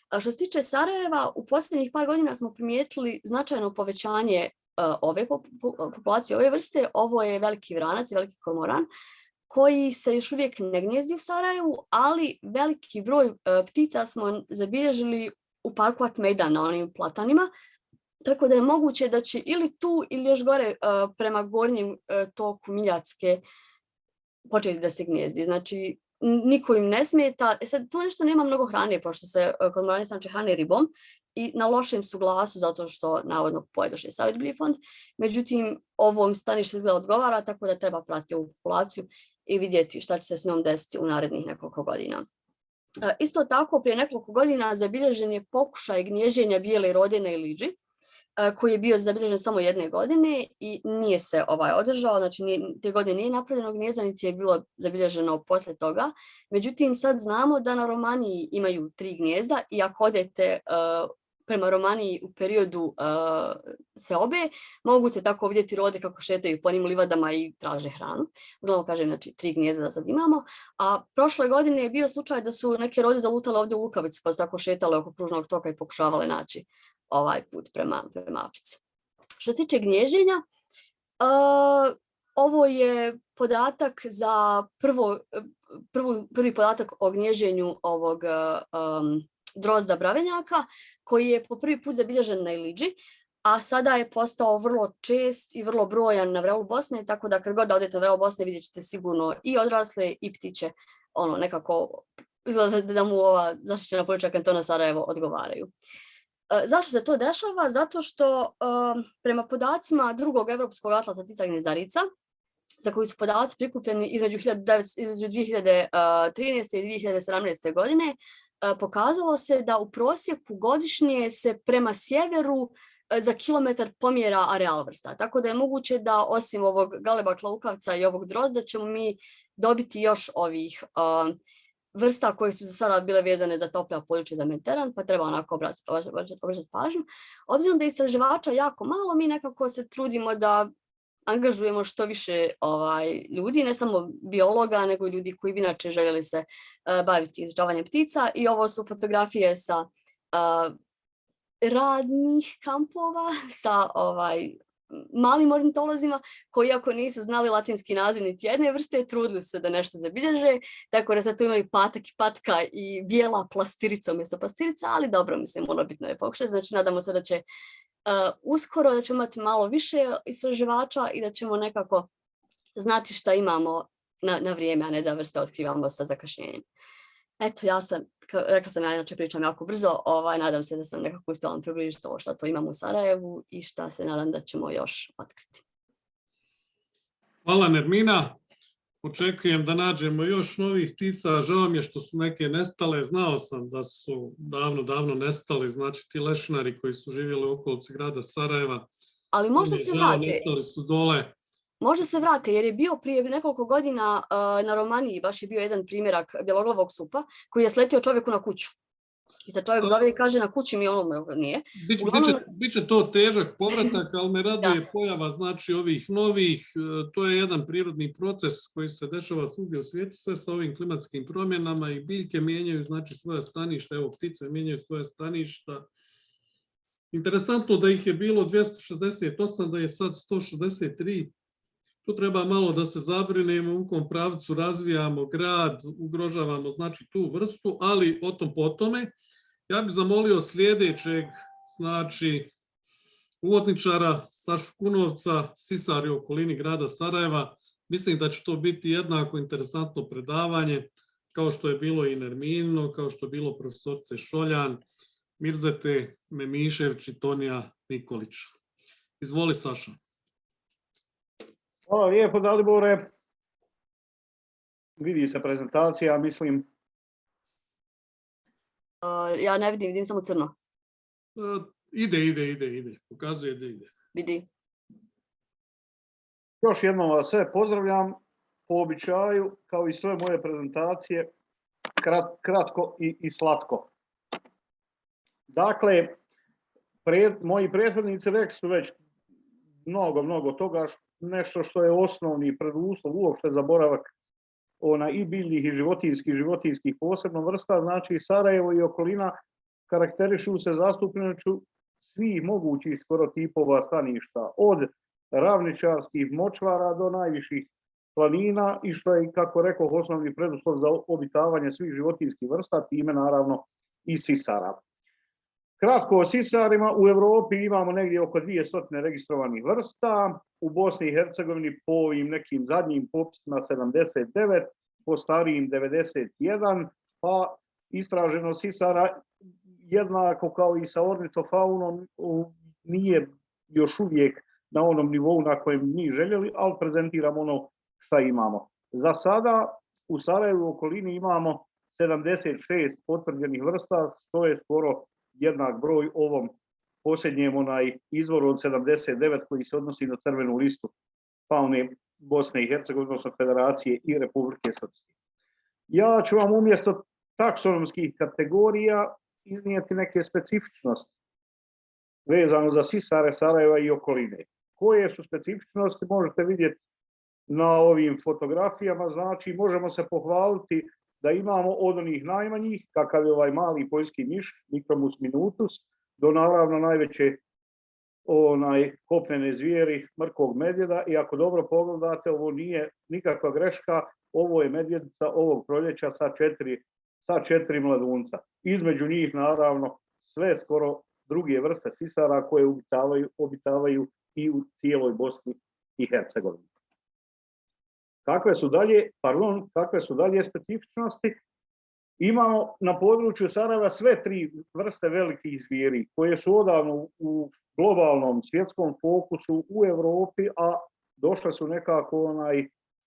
A što se tiče Sarajeva, u posljednjih par godina smo primijetili značajno povećanje ove populacije, ove vrste. Ovo je veliki vranac, veliki kormoran, koji se još uvijek ne gnijezdi u Sarajevu, ali veliki broj ptica smo zabilježili u parku Atmejdan na onim platanima, tako da je moguće da će ili tu ili još gore prema gornjem toku Miljacke početi da se gnijezdi. Znači, niko im ne smeta. Sad, tu nešto nema mnogo hrane, pošto se kormorani znači hrane ribom i na lošem su glasu zato što navodno pojedoše sav riblji fond. Međutim, ovom staništu izgleda odgovara, tako da treba pratiti ovu populaciju i vidjeti šta će se s njom desiti u narednih nekoliko godina. Isto tako, prije nekoliko godina zabilježen je pokušaj gnježđenja bijele rodene i liđi, koji je bio zabilježen samo jedne godine i nije se održao, znači te godine nije napravljeno gnijezdo, niti je bilo zabilježeno poslije toga. Međutim, sad znamo da na Romaniji imaju 3 gnijezda i ako odete prema Romaniji u periodu seobe, mogu se tako vidjeti rode kako šetaju po onim livadama i traže hranu. Uglavnom kažem, znači 3 gnijezda da sad imamo. A prošle godine je bio slučaj da su neke rode zalutale ovdje u Lukavicu, pa su tako šetale oko kružnog toka i pokušavale naći ovaj put prema Africi. Što se tiče gnježđenja, ovo je podatak za prvi podatak o gnježđenju ovog drozda bravenjaka, koji je po prvi put zabilježen na Iliđi, a sada je postao vrlo čest i vrlo brojan na vrelu Bosne, tako da kad god da odete na vrelu Bosne vidjet ćete sigurno i odrasle i ptiće, nekako izgleda da mu ova zaštićena područja kantona Sarajevo odgovaraju. Zašto se to dešava? Zato što prema podacima drugog evropskog atlasa ptica gnjezdarica, za koji su podaci prikupljeni između 2013. i 2017. godine, pokazalo se da u prosjeku godišnje se prema sjeveru za kilometar pomjera areal vrsta. Tako da je moguće da osim ovog galeba klaukavca i ovog drozda ćemo mi dobiti još ovih vrsta koje su za sada bile vezane za toplja područja za Mediteran, pa treba onako obraćati pažnju. Obzirom da je istraživača jako malo, mi nekako se trudimo da angažujemo što više ljudi, ne samo biologa, nego i ljudi koji bi inače željeli se baviti izučavanjem ptica. I ovo su fotografije sa radnih kampova, sa malim ornitolozima koji iako nisu znali latinski naziv niti jedne vrste, trudili se da nešto zabilježe, tako da sad tu imaju patak i patka i bijela plastirica umjesto plastirica, ali dobro, mislim, bitno je pokušati. Znači, nadamo se da će uskoro da ćemo imati malo više istraživača i da ćemo nekako znati šta imamo na vrijeme, a ne da vrste otkrivamo sa zakašnjenjem. Eto, rekla sam, ja inače pričam jako brzo, nadam se da sam nekako uspjela približiti ovo što to imamo u Sarajevu i šta se nadam da ćemo još otkriti. Hvala Nermina. Očekujem da nađemo još novih ptica. Žao mi je što su neke nestale. Znao sam da su davno nestali, znači ti lešinari koji su živjeli u okolici grada Sarajeva. Ali možda se vrate. Nestali su dole. Možda se vrate, jer je bio prije nekoliko godina na Romaniji, baš je bio jedan primjerak bjeloglavog supa, koji je sletio čovjeku na kuću. I sad čovjek zove i kaže na kući mi nije. Biće to težak povratak, ali me raduje pojava znači ovih novih. To je jedan prirodni proces koji se dešava svugdje u svijetu, sve sa ovim klimatskim promjenama i biljke mijenjaju znači svoje staništa, evo ptice mijenjaju svoje staništa. Interesantno da ih je bilo 268, da je sad 163. Tu treba malo da se zabrinemo u kom pravcu razvijamo grad, ugrožavamo znači tu vrstu, ali o tom potome. Ja bih zamolio sljedećeg, znači uvodničara Sašu Kunovca, sisar u okolini grada Sarajeva. Mislim da će to biti jednako interesantno predavanje. kao što je bilo i Nermino, kao što je bilo profesorice Šoljan, Mirzete Memišević i Tonija Nikolić. Izvoli, Saša. Hvala lijepo, Dalibore. Vidi se prezentacija, mislim. Ja ne vidim samo crno. Ide. Pokazuje da ide. Vidi. Još jednom vas sve pozdravljam. Po običaju, kao i sve moje prezentacije, kratko i slatko. Dakle, moji prethodnici rekli su već mnogo toga, nešto što je osnovni preduslov uopšte za boravak i biljnih i životinjskih posebno vrsta. Znači, Sarajevo i okolina karakterišu se zastupljenošću svih mogućih skoro tipova staništa, od ravničarskih močvara do najviših planina, i što je, kako rekao, osnovni preduslov za obitavanje svih životinjskih vrsta, time naravno i sisara. Kratko o sisarima, u Evropi imamo negdje oko 200 registrovanih vrsta, u Bosni i Hercegovini po ovim nekim zadnjim popisima 79, po starijim 91, pa istraženo sisara jednako kao i sa ornitofaunom nije još uvijek na onom nivou na kojem mi željeli, ali prezentiramo ono šta imamo. Za sada u Sarajevu u okolini imamo 76 potvrđenih vrsta, što je skoro jednak broj ovom posljednjem izvoru od 79 koji se odnosi na crvenu listu faune Bosne i Hercegovine, odnosno Federacije i Republike Srpske. Ja ću vam umjesto taksonomskih kategorija iznijeti neke specifičnosti vezano za sisare Sarajeva i okoline. Koje su specifičnosti možete vidjeti na ovim fotografijama. Znači, možemo se pohvaliti da imamo od onih najmanjih, kakav je ovaj mali poljski miš, Micromus minutus, do naravno najveće kopnene zvijeri, mrkog medvjeda. I ako dobro pogledate, ovo nije nikakva greška, ovo je medvjedica ovog proljeća sa 4 mladunca. Između njih naravno sve skoro druge vrste sisara koje obitavaju i u cijeloj Bosni i Hercegovini. Kakve su dalje specifičnosti? Imamo na području Sarajeva sve 3 vrste velikih zvijeri koje su odavno u globalnom svjetskom fokusu u Evropi, a došle su nekako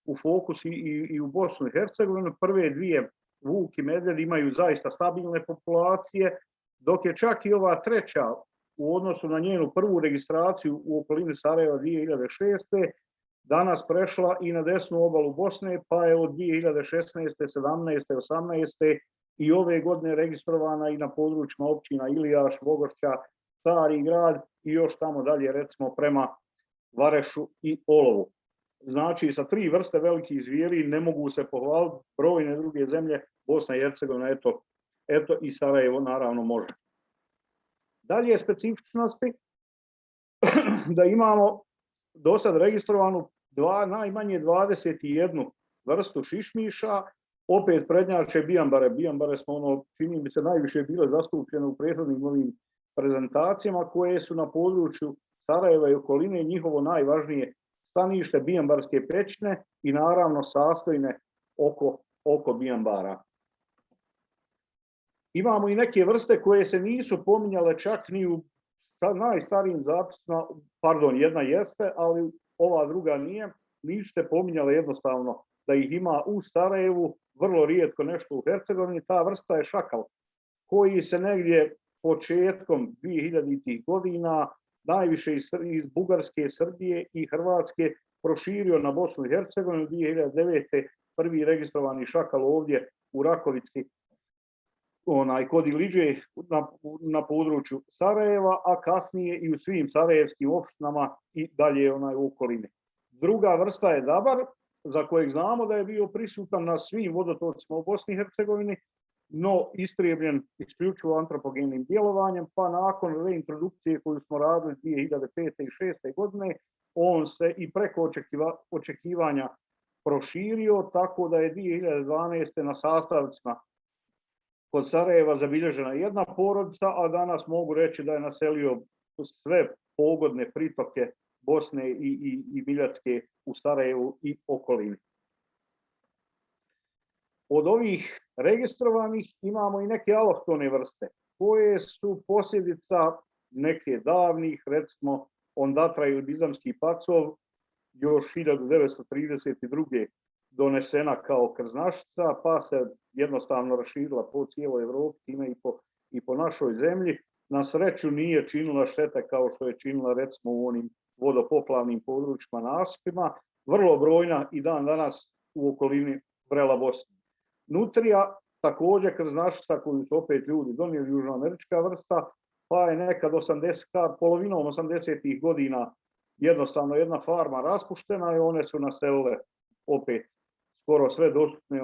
u fokus i u Bosnu i Hercegovinu. Prve 2, vuk i medvjed, imaju zaista stabilne populacije, dok je čak i ova treća u odnosu na njenu prvu registraciju u okolini Sarajeva 2006. danas prešla i na desnu obalu Bosne, pa je od 2016. 17. 18. i ove godine registrovana i na područjima općina Ilijaš, Vogošća, Stari Grad i još tamo dalje, recimo prema Varešu i Olovu. Znači, sa 3 vrste velikih zvijeri ne mogu se pohvaliti brojne druge zemlje, Bosna i Hercegovina, eto i Sarajevo naravno može. Dalje specifičnosti, da imamo do sad registrovanu najmanje 21 vrstu šišmiša, opet prednjače bijambare. Bijambare smo, čini mi se, najviše bile zastupljene u prethodnim ovim prezentacijama, koje su na području Sarajeva i okoline njihovo najvažnije stanište, bijambarske pećine i naravno sastojne oko bijambara. Imamo i neke vrste koje se nisu pominjale čak ni u najstarijim zapisima, pardon, jedna jeste, ali ova druga nije. Nisu pominjale jednostavno da ih ima u Sarajevu, vrlo rijetko nešto u Hercegovini. Ta vrsta je šakal, koji se negdje početkom 2000-ih godina najviše iz Bugarske, Srbije i Hrvatske proširio na Bosnu i Hercegovinu. 2009. prvi registrovani šakal ovdje u Rakovici, kod Iliđe na području Sarajeva, a kasnije i u svim sarajevskim opštinama i dalje u okolini. Druga vrsta je dabar, za kojeg znamo da je bio prisutan na svim vodotocima u Bosni i Hercegovini, no istrijebljen isključivo antropogenim djelovanjem, pa nakon reintrodukcije koju smo radili 2005. i 2006. godine, on se i preko očekivanja proširio, tako da je 2012. na sastavcima kod Sarajeva zabilježena jedna porodica, a danas mogu reći da je naselio sve pogodne pritoke Bosne i Biljatske u Sarajevu i okolini. Od ovih registrovanih imamo i neke alohtone vrste koje su posljedica neke davnih, recimo ondatra ili bizamski pacov, još 1932. donesena kao krznašica, pa se jednostavno raširila po cijeloj Evropi, time i po našoj zemlji. Na sreću nije činila štete kao što je činila recimo u onim vodopoplavnim područjima, nasipima, vrlo brojna i dan danas u okolini Vrela Bosne. Nutrija, također krznašica koju su opet ljudi donijeli, južnoamerička vrsta, pa je nekad polovinom 80-ih godina jednostavno jedna farma raspuštena i one su naselile opet skoro sve dostupne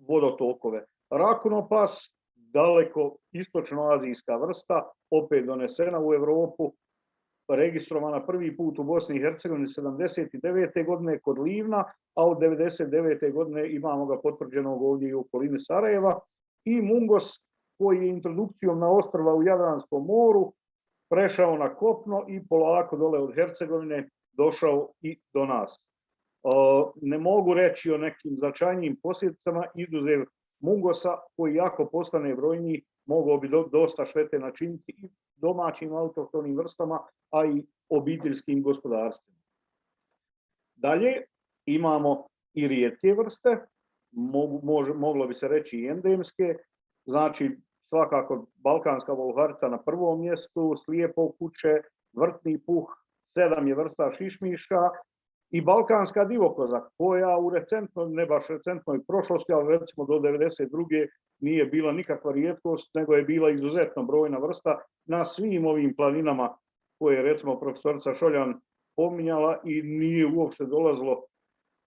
vodotokove. Rakunopas, daleko istočnoazijska vrsta, opet donesena u Europu, registrovana prvi put u Bosni i Hercegovini 79. godine kod Livna, a od 99. godine imamo ga potvrđenog ovdje u okolini Sarajeva, i mungos koji je introdukcijom na ostrva u Jadranskom moru prešao na kopno i polako dole od Hercegovine došao i do nas. Ne mogu reći o nekim značajnijim posljedicama, izuzev mungosa koji jako postane brojniji, mogao bi dosta štete načiniti i domaćim autohtonim vrstama, a i obiteljskim gospodarstvima. Dalje imamo i rijetke vrste, moglo bi se reći i endemske, znači svakako balkanska voluharica na prvom mjestu, slijepo kuće, vrtni puh, 7 je vrsta šišmiša i balkanska divokoza koja u recentnoj, ne baš recentnoj prošlosti, ali recimo do 1992. nije bila nikakva rijetkost, nego je bila izuzetno brojna vrsta na svim ovim planinama koje je recimo profesorica Šoljan pominjala i nije uopšte dolazilo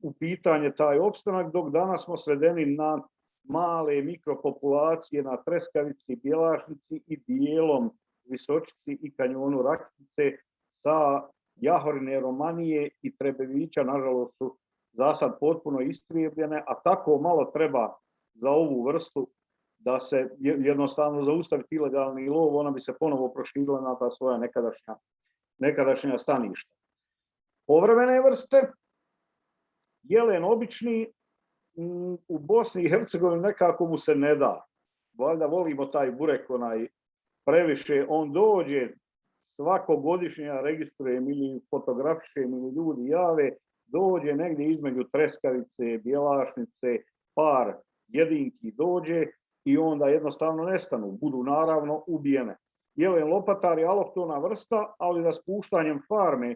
u pitanje taj opstanak, dok danas smo svedeni na male mikropopulacije na treskavici, bjelašnici i dijelom visočici i kanjonu Rakice sa Jahorine, Romanije i Trebevića, nažalost su za sad potpuno istrijebljene, a tako malo treba za ovu vrstu da se jednostavno zaustaviti ilegalni lov, ona bi se ponovo proširila na ta svoja nekadašnja staništa. Povremene vrste, jelen obični, u Bosni i Hercegovini nekako mu se ne da. Valjda volimo taj burek previše, on dođe svakogodišnje, ja registrujem ili fotografišem ili ljudi jave, dođe negdje između treskavice, bjelašnice, par jedinki dođe i onda jednostavno nestanu, budu naravno ubijene. Jelen lopatar je alohtona vrsta, ali raspuštanjem farme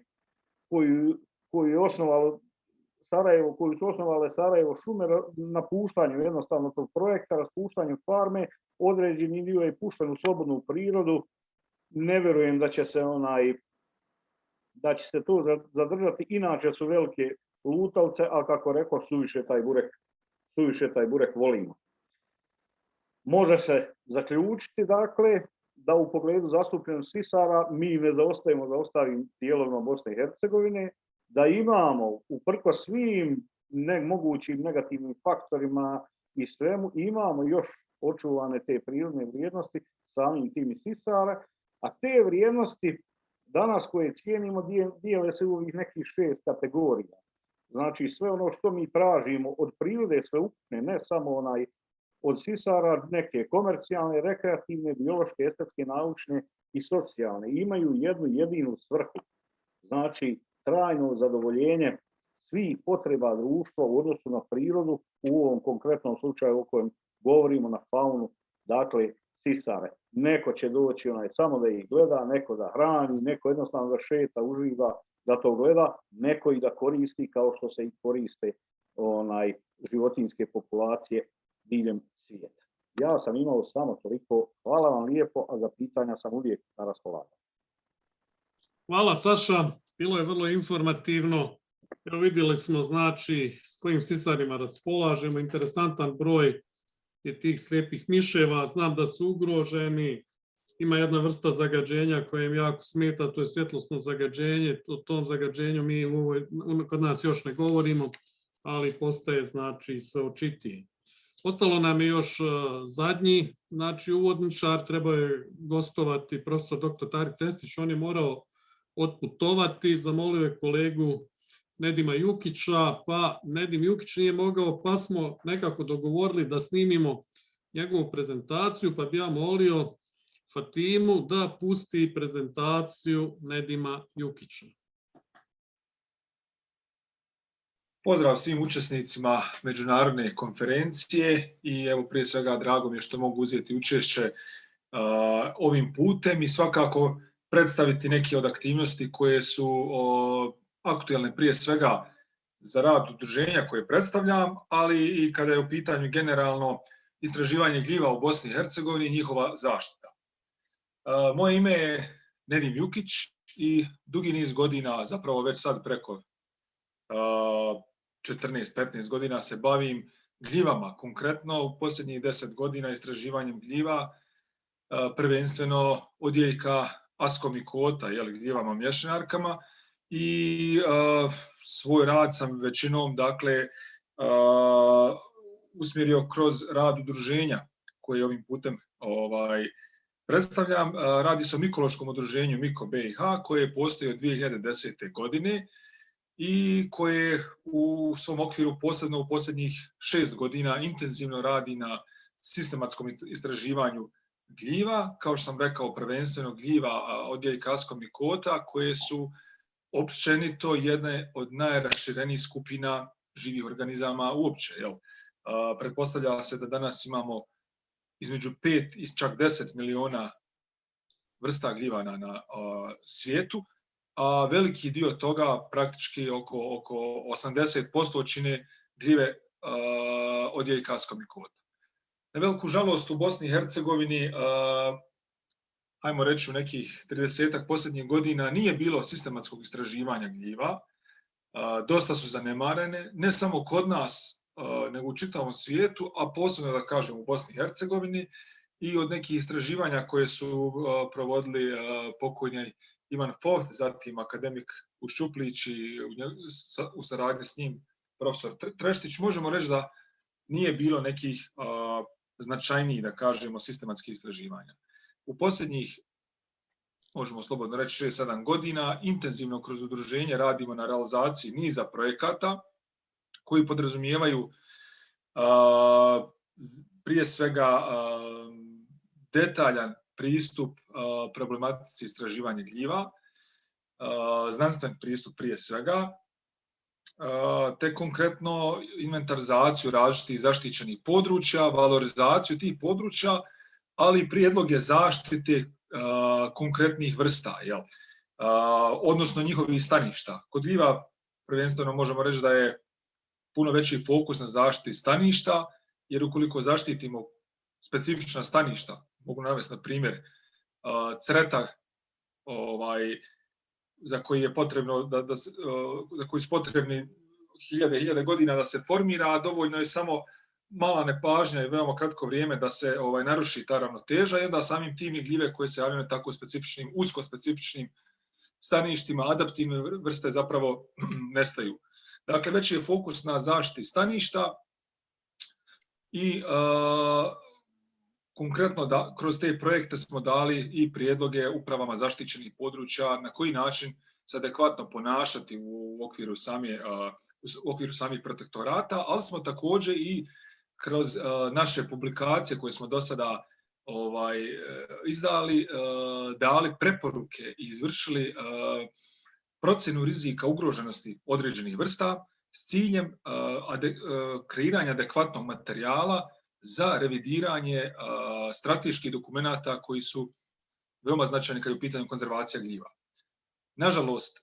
koju je osnovalo Sarajevo, koju su osnovale Sarajevo šume, napuštanju jednostavno tog projekta, raspuštanjem farme, određeni dio je pušten u slobodnu prirodu. Ne vjerujem da će se to zadržati, inače su velike lutavce, a kako rekao, suviše taj burek volimo. Može se zaključiti, dakle, da u pogledu zastupljenosti sisara mi ne zaostajemo za ostalim dijelovima Bosne i Hercegovine, da imamo, uprkos svim mogućim negativnim faktorima i svemu, imamo još očuvane te prirodne vrijednosti, samim tim i sisara, a te vrijednosti danas koje cijenimo dijele se u ovih nekih 6 kategorija. Znači sve ono što mi tražimo od prirode sveukupne, ne samo od sisara, neke komercijalne, rekreativne, biološke, estetske, naučne i socijalne, imaju jednu jedinu svrhu. Znači trajno zadovoljenje svih potreba društva u odnosu na prirodu, u ovom konkretnom slučaju o kojem govorimo, na faunu, dakle sisare. Neko će doći samo da ih gleda, neko da hrani, neko jednostavno da šeta, uživa, da to gleda, neko i da koristi kao što se i koriste životinjske populacije diljem svijeta. Ja sam imao samo toliko. Hvala vam lijepo, a za pitanja sam uvijek na raspolaganju. Hvala Saša, bilo je vrlo informativno. Evo vidjeli smo znači s kojim sisarima raspolažemo, interesantan broj je tih slijepih miševa, znam da su ugroženi, ima jedna vrsta zagađenja koja im jako smeta, to je svjetlosno zagađenje, o tom zagađenju mi kod nas još ne govorimo, ali postaje znači sve očitije. Ostalo nam je još zadnji, znači uvodničar, trebao je gostovati profesor dr. Tarik Testić, on je morao otputovati, zamolio je kolegu Nedima Jukića, pa Nedim Jukić nije mogao, pa smo nekako dogovorili da snimimo njegovu prezentaciju, pa bi ja molio Fatimu da pusti prezentaciju Nedima Jukića. Pozdrav svim učesnicima međunarodne konferencije i evo prije svega drago mi je što mogu uzeti učešće ovim putem i svakako predstaviti neke od aktivnosti koje su aktualne prije svega za rad udruženja koje predstavljam, ali i kada je u pitanju generalno istraživanje gljiva u Bosni i Hercegovini i njihova zaštita. Moje ime je Nedim Jukić i dugi niz godina, zapravo već sad preko 14-15 godina se bavim gljivama, konkretno u posljednjih 10 godina istraživanjem gljiva, prvenstveno odjeljka askomikota, gljivama mješinarkama, i svoj rad sam većinom usmjerio kroz rad udruženja koje ovim putem predstavljam. Radi se o mikološkom udruženju Miko BiH koje postoji od 2010. godine i koje u svom okviru posebno u posljednjih 6 godina intenzivno radi na sistematskom istraživanju gljiva, kao što sam rekao, prvenstveno gljiva odjeljka askomikota koje su općenito jedne od najraširenijih skupina živih organizama uopće. Pretpostavlja se da danas imamo između 5 i čak 10 miliona vrsta gljiva na svijetu, a veliki dio toga, praktički oko 80% čine gljive odjeljka askomikota. Na veliku žalost u Bosni i Hercegovini, ajmo reći u nekih 30-ak posljednjih godina, nije bilo sistematskog istraživanja gljiva, dosta su zanemarene, ne samo kod nas, nego u čitavom svijetu, a posebno da kažem u Bosni i Hercegovini, i od nekih istraživanja koje su provodili pokojni Ivan Foht, zatim akademik Uščuplić i u saradnji s njim profesor Treštić, možemo reći da nije bilo nekih značajnijih, da kažemo, sistematskih istraživanja. U posljednjih, možemo slobodno reći, 6-7 godina intenzivno kroz udruženje radimo na realizaciji niza projekata koji podrazumijevaju prije svega detaljan pristup problematici istraživanja gljiva, znanstven pristup prije svega, te konkretno inventarizaciju različitih zaštićenih područja, valorizaciju tih područja, ali i prijedloge zaštite konkretnih vrsta, odnosno njihovih staništa. Kod gljiva prvenstveno možemo reći da je puno veći fokus na zaštiti staništa, jer ukoliko zaštitimo specifična staništa, mogu navesti na primjer creta za koji je potrebno za koji su potrebni hiljade godina da se formira, a dovoljno je samo mala nepažnja i veoma kratko vrijeme da se naruši ta ravnoteža i onda samim tim i gljive koje se javljaju na tako specifičnim, usko specifičnim staništima, adaptivne vrste zapravo nestaju. Dakle, veći je fokus na zaštiti staništa i konkretno kroz te projekte smo dali i prijedloge upravama zaštićenih područja na koji način se adekvatno ponašati u okviru samih protektorata, ali smo također i kroz naše publikacije koje smo do sada izdali, dali preporuke i izvršili procjenu rizika ugroženosti određenih vrsta s ciljem kreiranja adekvatnog materijala za revidiranje strateških dokumenata koji su veoma značajni kad je u pitanju konzervacija gljiva. Nažalost,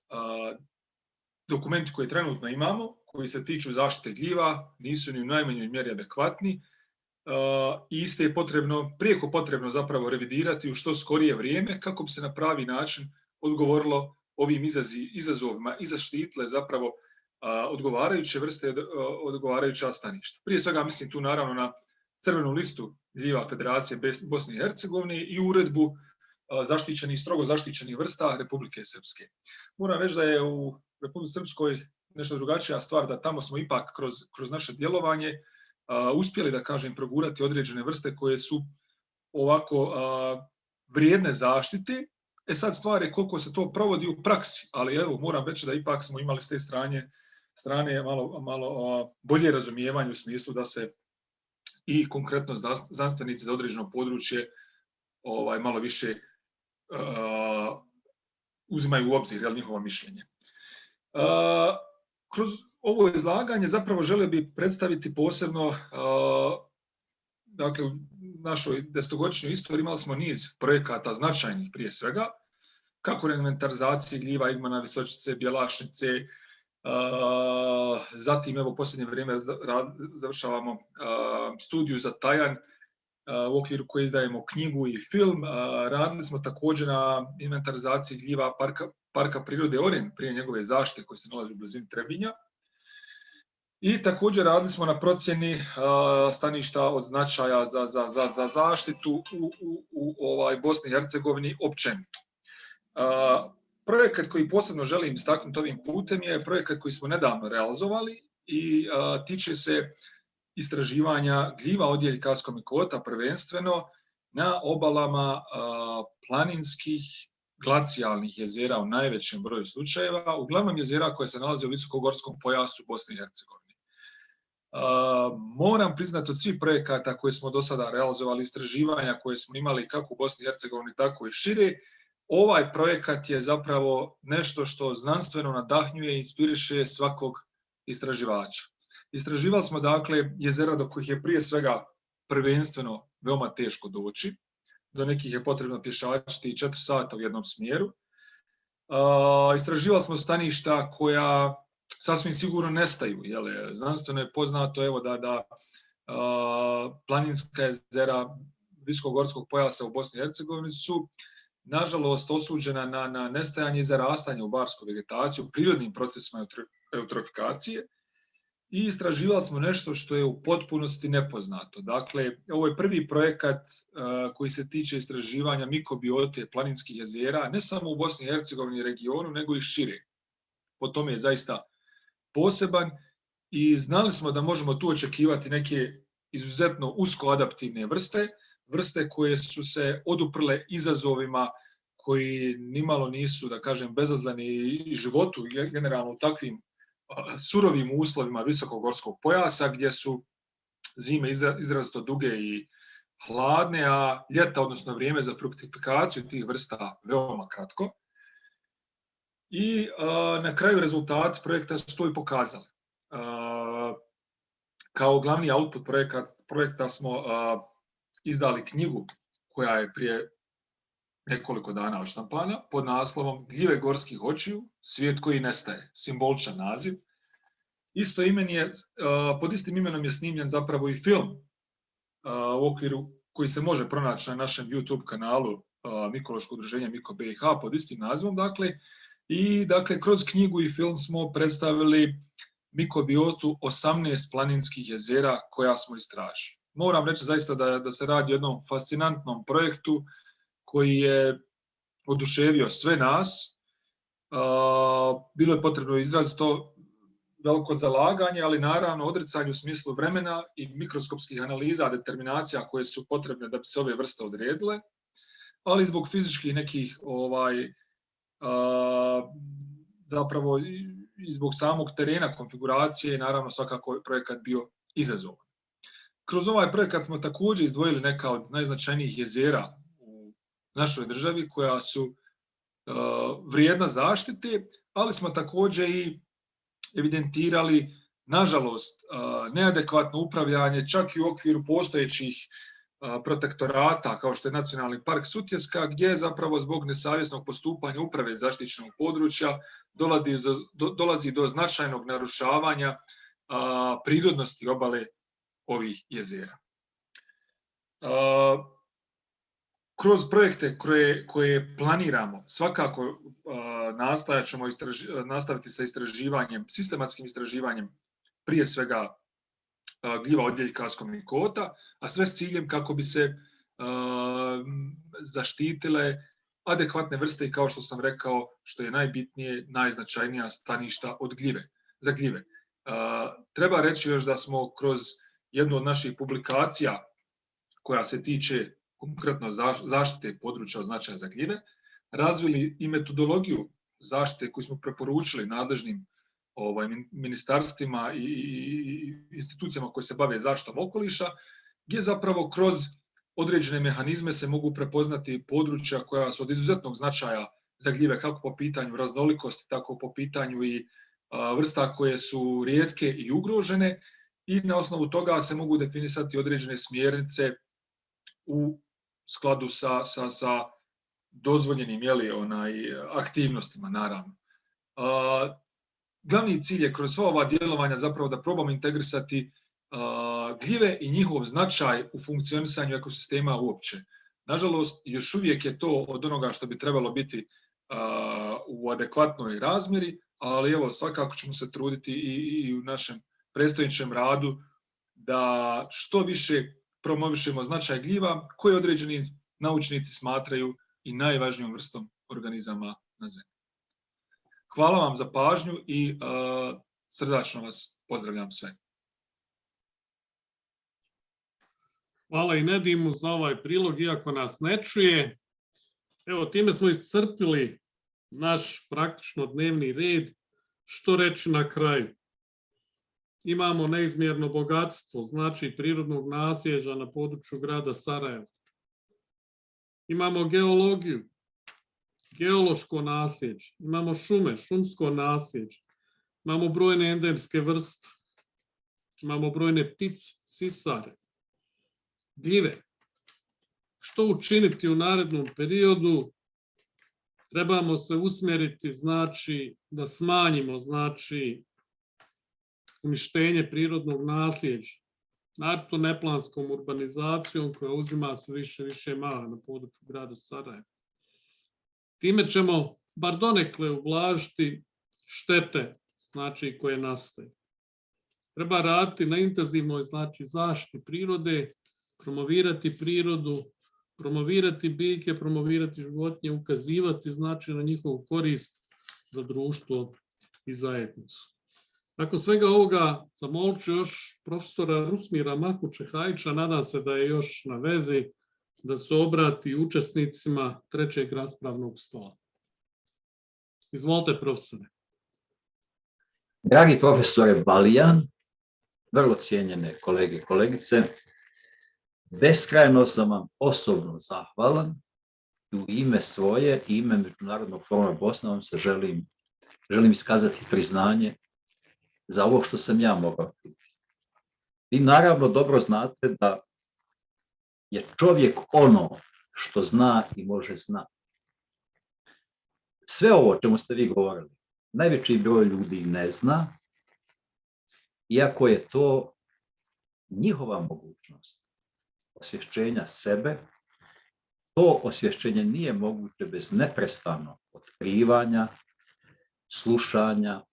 dokumenti koje trenutno imamo, koji se tiču zaštite gljiva, nisu ni u najmanjoj mjeri adekvatni i iste je prijeko potrebno zapravo revidirati u što skorije vrijeme kako bi se na pravi način odgovorilo ovim izazovima i zaštitile zapravo odgovarajuće vrste, odgovarajuća staništa. Prije svega mislim tu naravno na crvenu listu gljiva Federacije Bosne i Hercegovine i uredbu strogo zaštićenih vrsta Republike Srpske. Moram reći da je u Republici Srpskoj nešto drugačija stvar, da tamo smo ipak kroz naše djelovanje uspjeli, da kažem, progurati određene vrste koje su ovako vrijedne zaštite. Sad stvar je koliko se to provodi u praksi, ali evo moram reći da ipak smo imali s te strane strane malo bolje razumijevanje u smislu da se i konkretno znanstvenici za određeno područje malo više uzimaju u obzir njihovo mišljenje. Kroz ovo izlaganje zapravo želio bih predstaviti posebno, dakle u našoj 10-godišnjoj istoriji imali smo niz projekata značajnih prije svega, kako reinventarizacije gljiva, Igmana, Visočice, Bjelašnice, zatim evo posljednje vrijeme završavamo studiju za Tajan u okviru koje izdajemo knjigu i film. Radili smo također na inventarizaciji gljiva Parka prirode Oren prije njegove zaštite koji se nalazi u blizini Trebinja. I također radili smo na procjeni staništa od značaja za zaštitu u Bosni i Hercegovini općenito. Projekat koji posebno želim istaknuti ovim putem je projekat koji smo nedavno realizovali i tiče se istraživanja gljiva odjeljka Skomikota prvenstveno na obalama planinskih glacijalnih jezera u najvećem broju slučajeva, uglavnom jezera koje se nalaze u visokogorskom pojasu Bosne i Hercegovine. Moram priznati od svih projekata koje smo do sada realizovali, istraživanja koje smo imali kako u Bosni i Hercegovini, tako i šire, ovaj projekat je zapravo nešto što znanstveno nadahnjuje i inspiriše svakog istraživača. Istraživali smo dakle jezera do kojih je prije svega prvenstveno veoma teško doći, do nekih je potrebno pješačiti 4 sata u jednom smjeru. Istraživali smo staništa koja sasvim sigurno nestaju. Znanstveno je poznato evo da planinska jezera visokogorskog pojasa u Bosni i Hercegovini su nažalost osuđena na nestajanje i zarastanje u barsku vegetaciju, prirodnim procesima eutrofikacije, i istraživali smo nešto što je u potpunosti nepoznato. Dakle, ovo je prvi projekat koji se tiče istraživanja mikrobiote planinskih jezera, ne samo u Bosni i Hercegovini regionu, nego i šire. Po tome je zaista poseban i znali smo da možemo tu očekivati neke izuzetno usko adaptivne vrste koje su se oduprle izazovima koji nimalo nisu, da kažem, bezazleni i životu generalno u takvim surovim uslovima visokogorskog pojasa gdje su zime izrazito duge i hladne, a ljeta, odnosno vrijeme za fruktifikaciju tih vrsta veoma kratko. I na kraju rezultati projekta su to i pokazali. Kao glavni output projekta smo izdali knjigu koja je prije nekoliko dana odštampana pod naslovom Gljive gorskih očiju, svijet koji nestaje, simboličan naziv. Pod istim imenom je snimljen zapravo i film u okviru koji se može pronaći na našem YouTube kanalu Mikološko udruženje Miko BiH pod istim nazivom. Dakle, kroz knjigu i film smo predstavili mikrobiotu 18 planinskih jezera koja smo istražili. Moram reći zaista da se radi o jednom fascinantnom projektu koji je oduševio sve nas. Bilo je potrebno izrazito veliko zalaganje, ali naravno odricanje u smislu vremena i mikroskopskih analiza, determinacija koje su potrebne da bi se ove vrste odredile, ali zbog fizičkih nekih zapravo i zbog samog terena konfiguracije, naravno svakako je projekat bio izazovan. Kroz ovaj projekat smo također izdvojili neka od najznačajnijih jezera u našoj državi koja su vrijedna zaštite, ali smo također i evidentirali, nažalost, neadekvatno upravljanje čak i u okviru postojećih protektorata kao što je Nacionalni park Sutjeska, gdje zapravo zbog nesavjesnog postupanja uprave zaštićenog područja dolazi do značajnog narušavanja prirodnosti obale ovih jezera. Kroz projekte koje planiramo, svakako nastaviti sa istraživanjem, sistematskim istraživanjem prije svega gljiva odjeljka Skomikota, a sve s ciljem kako bi se zaštitile adekvatne vrste i, kao što sam rekao, što je najbitnije, najznačajnija staništa za gljive. Treba reći još da smo kroz jednu od naših publikacija koja se tiče konkretno zaštite područja od značaja za gljive, razvili i metodologiju zaštite koju smo preporučili nadležnim ministarstvima i institucijama koje se bave zaštitom okoliša, gdje zapravo kroz određene mehanizme se mogu prepoznati područja koja su od izuzetnog značaja za gljive, kako po pitanju raznolikosti, tako po pitanju i vrsta koje su rijetke i ugrožene, i na osnovu toga se mogu definisati određene smjernice u skladu sa dozvoljenim aktivnostima, naravno. Glavni cilj je kroz sva ova djelovanja zapravo da probamo integrisati gljive i njihov značaj u funkcionisanju ekosistema uopće. Nažalost, još uvijek je to od onoga što bi trebalo biti u adekvatnoj razmjeri, ali evo, svakako ćemo se truditi i u našem predstojećem radu da što više promovišemo značaj gljiva koje određeni naučnici smatraju i najvažnijom vrstom organizama na zemlji. Hvala vam za pažnju i srdačno vas pozdravljam sve. Hvala i Nedimu za ovaj prilog, iako nas ne čuje. Evo, time smo iscrpili naš praktično dnevni red. Što reći na kraju? Imamo neizmjerno bogatstvo, znači prirodnog nasljeđa na području grada Sarajeva. Imamo geologiju, geološko nasljeđe, imamo šume, šumsko nasljeđe, imamo brojne endemske vrste, imamo brojne ptice, sisare, gljive. Što učiniti u narednom periodu? Trebamo se usmjeriti, znači, da smanjimo, znači, uništenje prirodnog nasljeđa, naročito neplanskom urbanizacijom koja uzima sve više i više maha na području grada Sarajeva. Time ćemo bar donekle ublažiti štete, znači, koje nastaju. Treba raditi na intenzivnoj, znači, zaštiti prirode, promovirati prirodu, promovirati biljke, promovirati životinje, ukazivati, znači, na njihovu korist za društvo i zajednicu. Nakon svega ovoga zamolit ću još profesora Rusmira Mahmučehajića, nadam se da je još na vezi, da se obrati učesnicima trećeg raspravnog stola. Izvolite, profesore. Dragi profesore Balijan, vrlo cijenjene kolege i kolegice, beskrajno sam vam osobno zahvalan i u ime svoje i ime Međunarodnog foruma Bosna vam se želim iskazati priznanje za ovo što sam ja mogao čuti. Vi naravno dobro znate da je čovjek ono što zna i može znati. Sve ovo o čemu ste vi govorili, najveći broj ljudi ne zna, iako je to njihova mogućnost osvješćenja sebe. To osvješćenje nije moguće bez neprestanog otkrivanja, slušanja,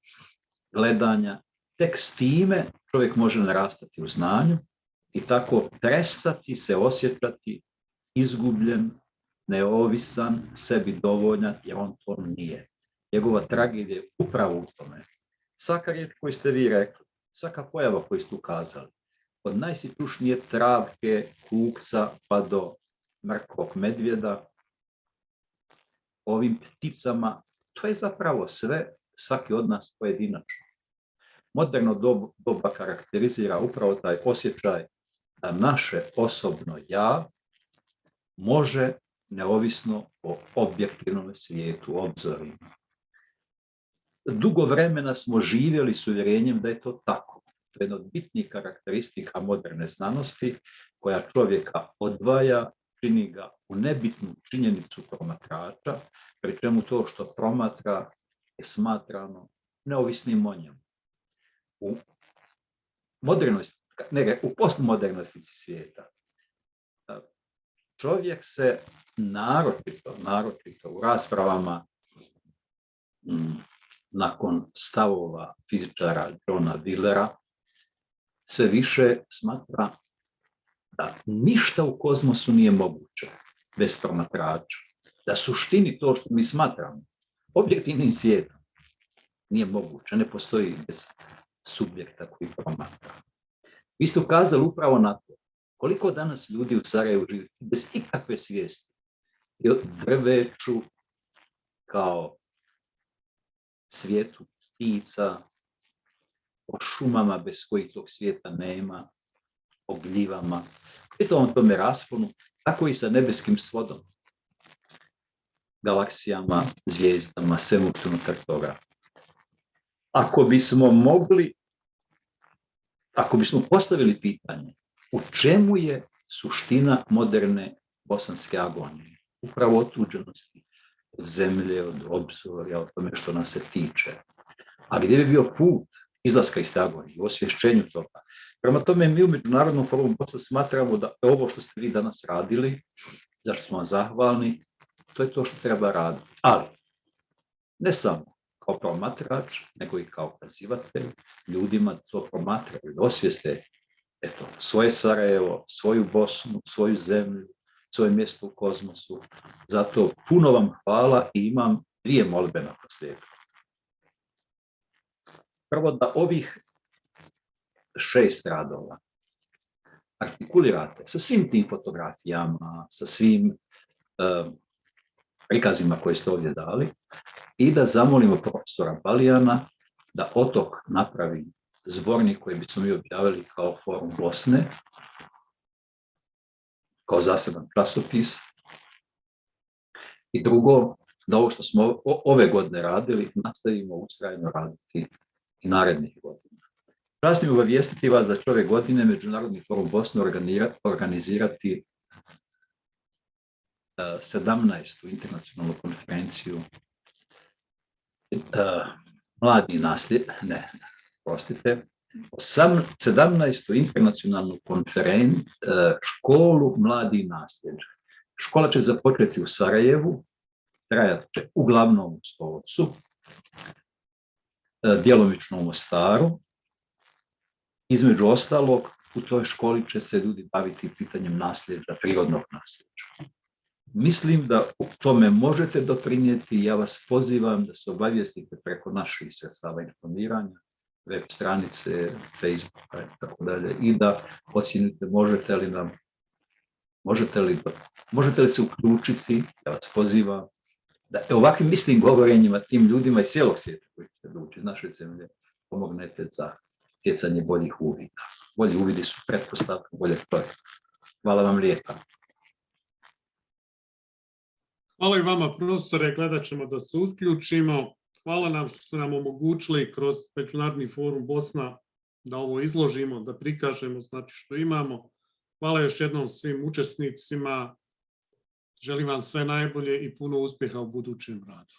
gledanja. Tek s time čovjek može narastati u znanju i tako prestati se osjećati izgubljen, neovisan, sebi dovoljan, jer on to nije. Njegova tragedija je upravo u tome. Svaka riječ koju ste vi rekli, svaka pojava koju ste ukazali, od najsitrušnije travke, kukca pa do mrkvog medvjeda, ovim pticama, to je zapravo sve, svaki od nas pojedinačno. Moderno doba karakterizira upravo taj osjećaj da naše osobno ja može neovisno o objektivnom svijetu, obzorima. Dugo vremena smo živjeli s uvjerenjem da je to tako. To je jedna od bitnih karakteristika moderne znanosti koja čovjeka odvaja, čini ga u nebitnu činjenicu promatrača, pri čemu to što promatra je smatrano neovisnim o njemu. U postmodernosti svijeta čovjek se naročito u raspravama nakon stavova fizičara Johna Wheelera sve više smatra da ništa u kozmosu nije moguće bez promatrača. Da suštini to što mi smatramo objektivnim svijetom nije moguće, ne postoji bez subjekta koji promatra. Vi ste ukazali upravo na to koliko danas ljudi u Sarajevu živi bez ikakve svijesti i o drveću kao svijetu ptica, o šumama bez kojih tog svijeta nema, o gljivama, čitavom tome rasponu, tako i sa nebeskim svodom, galaksijama, zvijezdama, svemu unutar toga. Ako bismo postavili pitanje u čemu je suština moderne bosanske agonije, upravo otuđenosti od zemlje, od obzorja, od tome što nas se tiče, a gdje bi bio put izlaska iz te agonije, u osvješćenju toga. Prema tome, mi u Međunarodnom forumu Bosna smatramo da ovo što ste vi danas radili, zašto smo vam zahvalni, to je to što treba raditi. Ali, ne samo kao promatrač, nego i kao kazivatelj ljudima to promatraju, da osvijeste svoje Sarajevo, svoju Bosnu, svoju zemlju, svoje mjesto u kozmosu. Zato puno vam hvala i imam 2 molbe na posljedku. Prvo, da ovih 6 radova artikulirate sa svim tim fotografijama, sa svim prikazima koje ste ovdje dali i da zamolimo profesora Balijana da otok napravi zbornik koji bismo mi objavili kao Forum Bosne, kao zaseban časopis. I drugo, da ovo što smo ove godine radili, nastavimo ustrajno raditi i narednih godina. Čast mi obavijestiti vas da će ove godine Međunarodni forum Bosne organizirati 17. internacionalnu konferenciju mladi nasljednici, 17. internacionalnu konferenciju školu mladi nasljeđa. Škola će započeti u Sarajevu, trajat će uglavnom u Stolcu, djelomično u Mostaru. Između ostalog, u toj školi će se ljudi baviti pitanjem nasljeđa, prirodnog nasljeđa. Mislim da u tome možete doprinijeti i ja vas pozivam da se obavijestite preko naših sredstava informiranja, web stranice, Facebooka i tako dalje i da ocijenite možete li se uključiti, ja vas pozivam, da ovakvim istim govorenjima tim ljudima iz cijelog svijeta koji će doći iz naše zemlje pomognete za stjecanje boljih uvida. Bolji uvidi su pretpostavka boljeg čovjeka. Hvala vam lijepa. Hvala i vama, profesore, gledat ćemo da se uključimo. Hvala nam što ste nam omogućili kroz Međunarodni forum Bosna da ovo izložimo, da prikažemo znači što imamo. Hvala još jednom svim učesnicima. Želim vam sve najbolje i puno uspjeha u budućem radu.